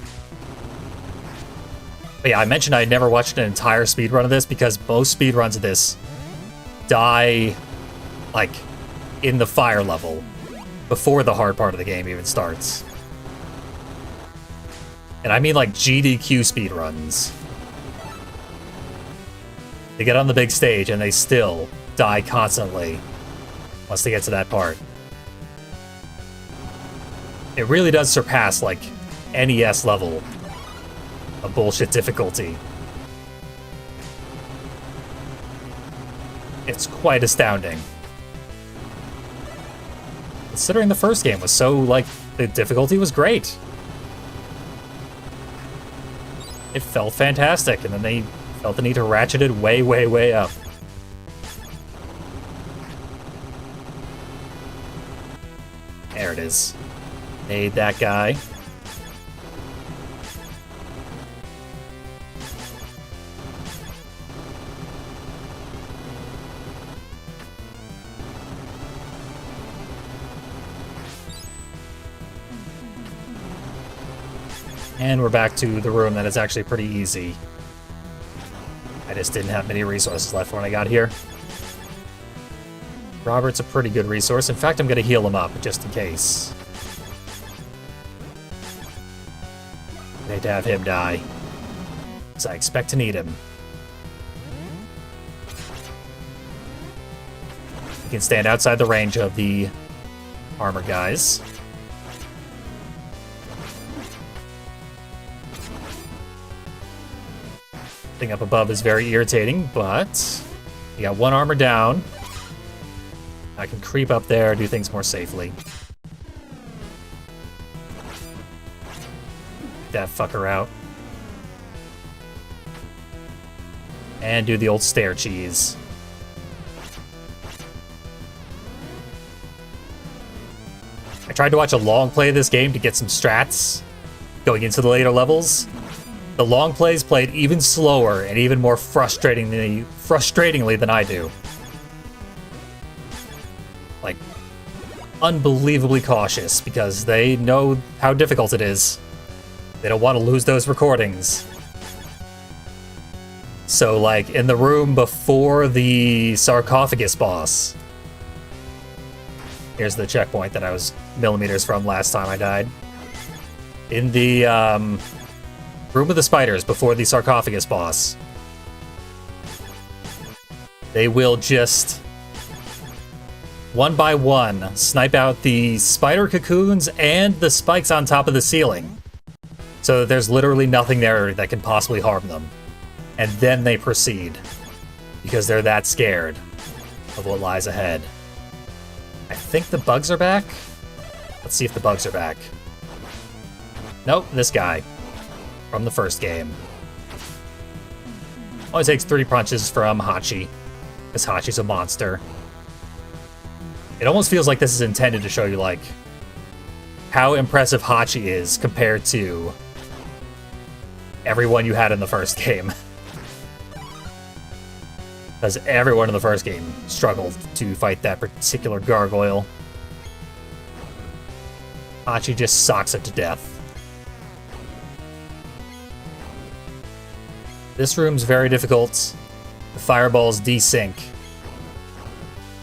But yeah, I mentioned I had never watched an entire speedrun of this because most speedruns of this die, like, in the fire level before the hard part of the game even starts. And I mean like GDQ speedruns. They get on the big stage and they still die constantly once they get to that part. It really does surpass, like, NES level of bullshit difficulty. It's quite astounding. Considering the first game was so, like, the difficulty was great. It felt fantastic, and then they felt the need to ratchet it way, way, way up. There it is. Made that guy. And we're back to the room that is actually pretty easy. I just didn't have many resources left when I got here. Robert's a pretty good resource. In fact, I'm going to heal him up, just in case. I hate to have him die, because I expect to need him. He can stand outside the range of the armor guys. Thing up above is very irritating, but you got one armor down. I can creep up there, do things more safely. That fucker out. And do the old stair cheese. I tried to watch a long play of this game to get some strats going into the later levels. The long plays played even slower and even more frustratingly than I do. Like, unbelievably cautious, because they know how difficult it is. They don't want to lose those recordings. So, like, in the room before the sarcophagus boss, here's the checkpoint that I was millimeters from last time I died. In the, room of the spiders before the sarcophagus boss, they will just, one by one, snipe out the spider cocoons and the spikes on top of the ceiling. So that there's literally nothing there that can possibly harm them. And then they proceed, because they're that scared of what lies ahead. I think the bugs are back. Let's see if the bugs are back. Nope, this guy. From the first game. Only takes 3 punches from Hachi, because Hachi's a monster. It almost feels like this is intended to show you, like, how impressive Hachi is compared to everyone you had in the first game. Because everyone in the first game struggled to fight that particular gargoyle. Hachi just socks it to death. This room's very difficult. The fireballs desync.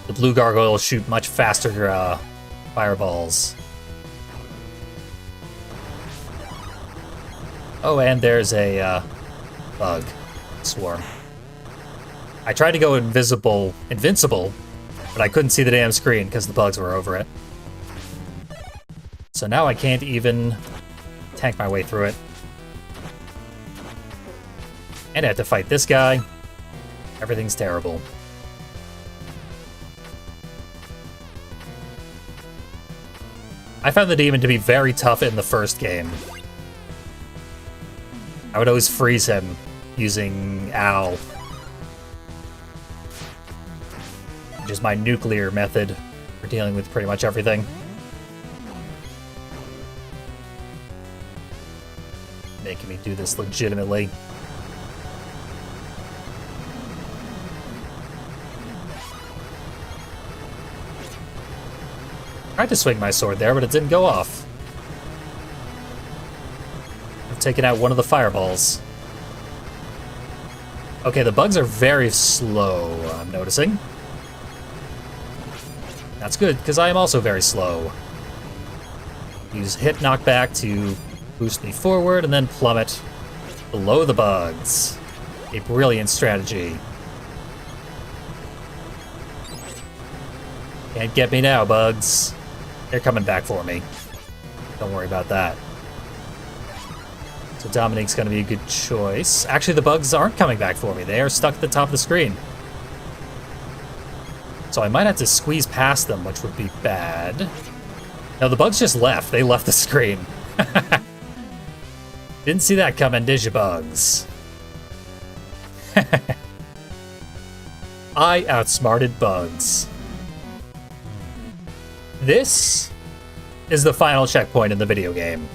The blue gargoyles shoot much faster fireballs. Oh, and there's a bug swarm. I tried to go invincible, but I couldn't see the damn screen because the bugs were over it. So now I can't even tank my way through it. And I have to fight this guy. Everything's terrible. I found the demon to be very tough in the first game. I would always freeze him using Owl, which is my nuclear method for dealing with pretty much everything. Making me do this legitimately. Tried to swing my sword there, but it didn't go off. I've taken out one of the fireballs. Okay, the bugs are very slow, I'm noticing. That's good, because I am also very slow. Use hit knockback to boost me forward, and then plummet below the bugs. A brilliant strategy. Can't get me now, bugs. They're coming back for me. Don't worry about that. So Dominique's gonna be a good choice. Actually, the bugs aren't coming back for me. They are stuck at the top of the screen. So I might have to squeeze past them, which would be bad. No, the bugs just left. They left the screen. Didn't see that coming, did you, bugs? I outsmarted bugs. This is the final checkpoint in the video game.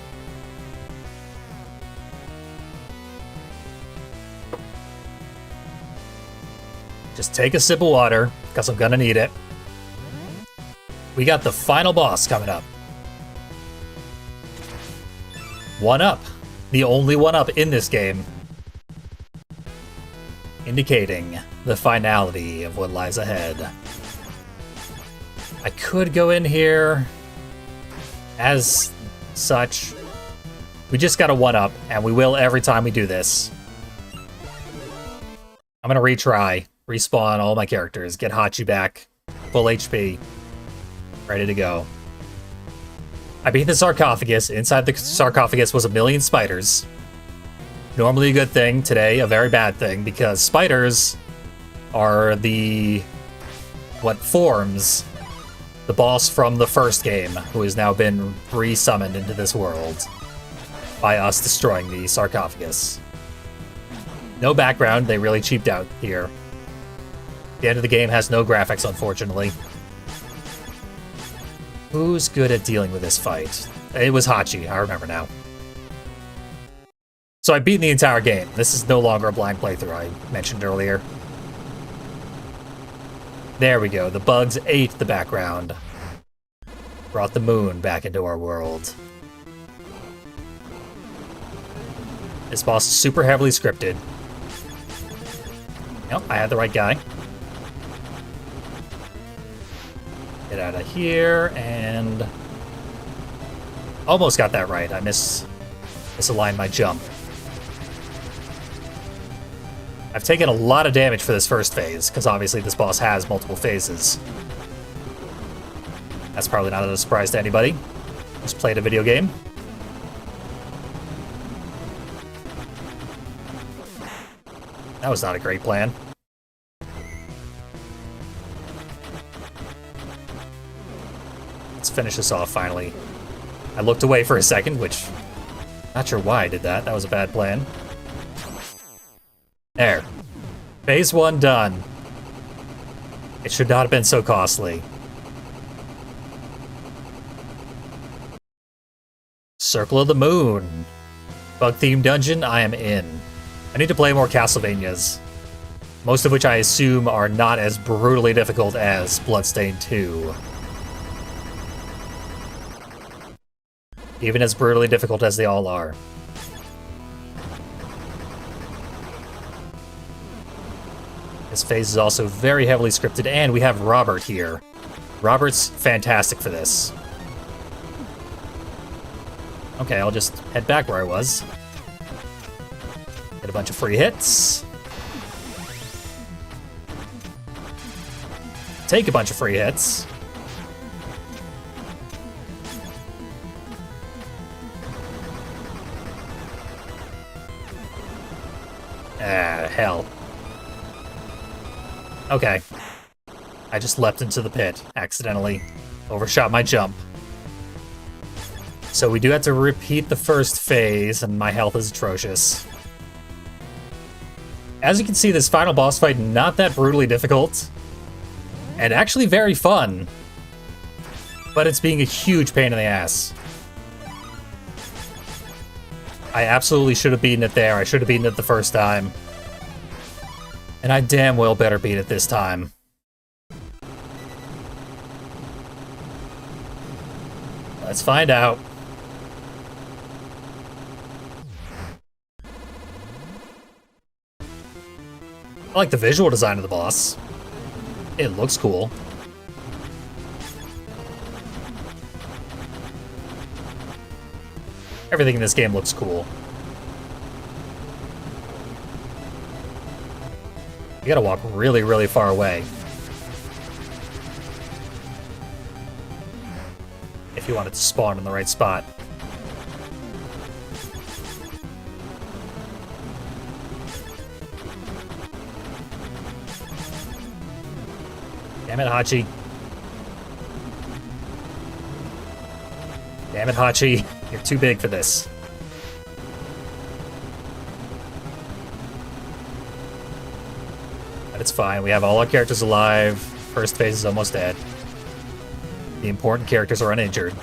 Just take a sip of water, because I'm gonna need it. We got the final boss coming up. One up. the only one-up in this game, indicating the finality of what lies ahead. I could go in here as such. We just got a one-up, and we will every time we do this. I'm gonna retry, respawn all my characters, get Hachi back, full HP, ready to go. I beat the sarcophagus. Inside the sarcophagus was 1,000,000 spiders. Normally a good thing, today a very bad thing, because spiders are what forms the boss from the first game, who has now been re-summoned into this world by us destroying the sarcophagus. No background, they really cheaped out here. The end of the game has no graphics, unfortunately. Who's good at dealing with this fight? It was Hachi, I remember now. So I've beaten the entire game. This is no longer a blind playthrough I mentioned earlier. There we go, the bugs ate the background. Brought the moon back into our world. This boss is super heavily scripted. Yep, I had the right guy. Get out of here, and... almost got that right. I misaligned my jump. I've taken a lot of damage for this first phase, because obviously this boss has multiple phases. That's probably not a surprise to anybody. Just played a video game. That was not a great plan. Let's finish this off, finally. I looked away for a second, which... not sure why I did that. That was a bad plan. There. Phase 1 done. It should not have been so costly. Circle of the Moon. Bug-themed dungeon, I am in. I need to play more Castlevanias. Most of which I assume are not as brutally difficult as Bloodstained 2. Even as brutally difficult as they all are. This phase is also very heavily scripted, and we have Robert here. Robert's fantastic for this. Okay, I'll just head back where I was. Get a bunch of free hits. Take a bunch of free hits. Ah, hell. Okay. I just leapt into the pit, accidentally. Overshot my jump. So we do have to repeat the first phase, and my health is atrocious. As you can see, this final boss fight, not that brutally difficult. And actually very fun. But it's being a huge pain in the ass. I absolutely should have beaten it there. I should have beaten it the first time. And I damn well better beat it this time. Let's find out. I like the visual design of the boss. It looks cool. Everything in this game looks cool. You gotta walk really, really far away. If you want it to spawn in the right spot. Damn it, Hachi. Damn it, Hachi. You're too big for this. But it's fine. We have all our characters alive. First phase is almost dead. The important characters are uninjured.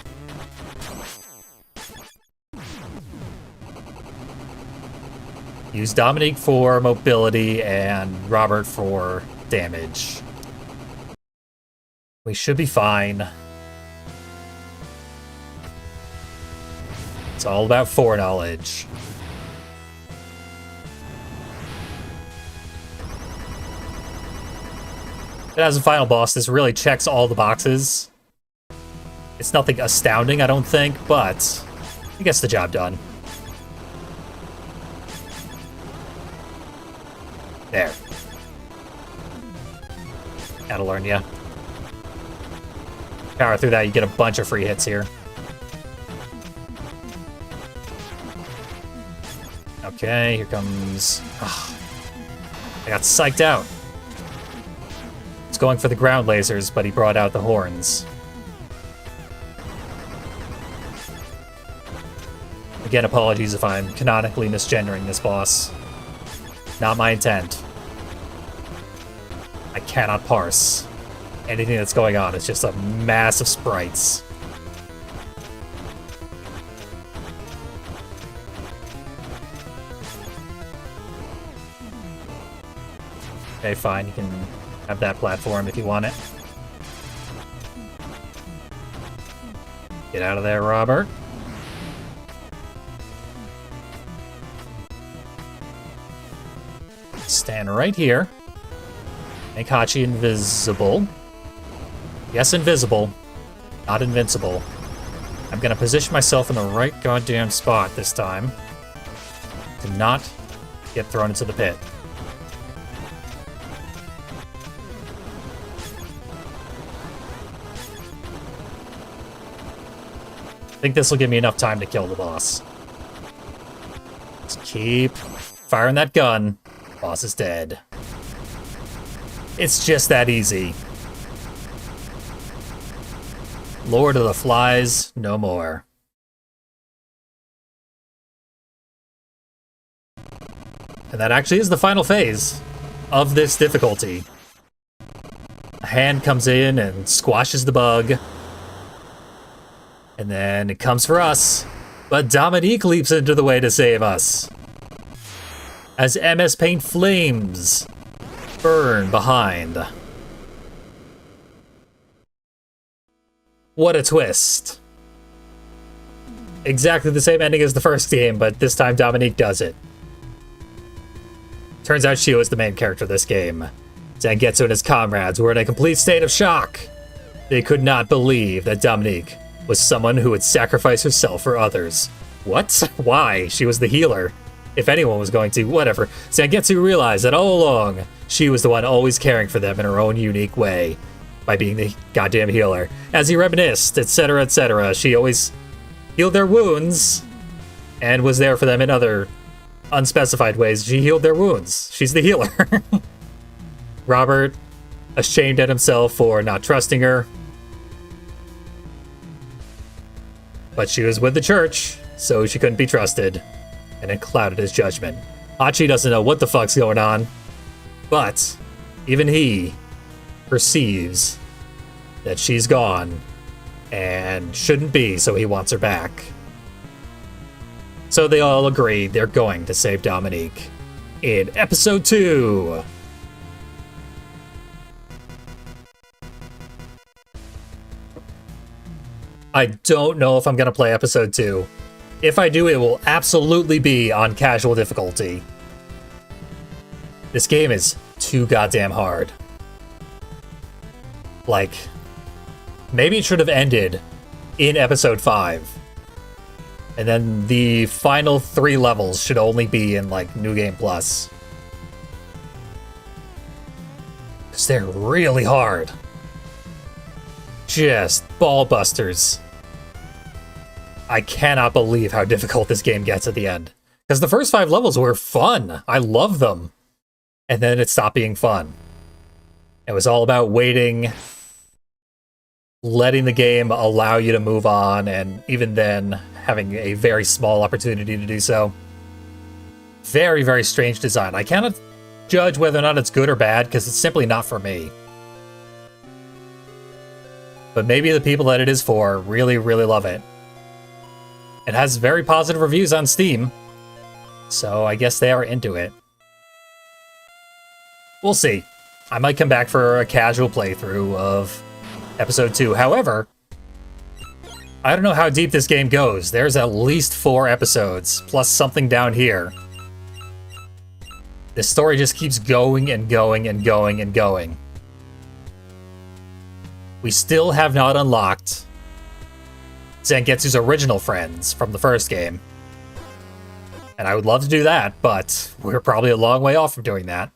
Use Dominique for mobility and Robert for damage. We should be fine. It's all about foreknowledge. And as a final boss, this really checks all the boxes. It's nothing astounding, I don't think, but it gets the job done. There. Gotta learn ya. Power through that, you get a bunch of free hits here. Okay, here comes... Oh, I got psyched out. He's going for the ground lasers, but he brought out the horns. Again, apologies if I'm canonically misgendering this boss. Not my intent. I cannot parse anything that's going on. It's just a mass of sprites. Okay, fine. You can have that platform if you want it. Get out of there, Robert. Stand right here. Make Hachi invisible. Yes, invisible. Not invincible. I'm gonna position myself in the right goddamn spot this time to not get thrown into the pit. I think this will give me enough time to kill the boss. Just keep firing that gun. Boss is dead. It's just that easy. Lord of the Flies, no more. And that actually is the final phase of this difficulty. A hand comes in and squashes the bug. And then it comes for us. But Dominique leaps into the way to save us. As MS Paint flames burn behind. What a twist. Exactly the same ending as the first game, but this time Dominique does it. Turns out she was the main character of this game. Zangetsu and his comrades were in a complete state of shock. They could not believe that Dominique was someone who would sacrifice herself for others. What? Why? She was the healer. If anyone was going to, whatever. Zangetsu realized that all along, she was the one always caring for them in her own unique way, by being the goddamn healer. As he reminisced, etc., etc., she always healed their wounds, and was there for them in other unspecified ways. She healed their wounds. She's the healer. Robert, ashamed at himself for not trusting her. But she was with the church, so she couldn't be trusted, and it clouded his judgment. Hachi doesn't know what the fuck's going on, but even he perceives that she's gone and shouldn't be, so he wants her back. So they all agree they're going to save Dominique in episode 2. I don't know if I'm going to play episode 2. If I do, it will absolutely be on casual difficulty. This game is too goddamn hard. Like, maybe it should have ended in episode 5. And then the final 3 levels should only be in, like, New Game Plus. Because they're really hard. Just ball busters. I cannot believe how difficult this game gets at the end. Because the first 5 levels were fun. I love them. And then it stopped being fun. It was all about waiting, letting the game allow you to move on, and even then, having a very small opportunity to do so. Very, very strange design. I cannot judge whether or not it's good or bad, because it's simply not for me. But maybe the people that it is for really, really love it. It has very positive reviews on Steam, so I guess they are into it. We'll see. I might come back for a casual playthrough of episode 2. However, I don't know how deep this game goes. There's at least 4 episodes, plus something down here. This story just keeps going and going and going and going. we still have not unlocked Zangetsu's original friends from the first game. And I would love to do that, but we're probably a long way off from doing that.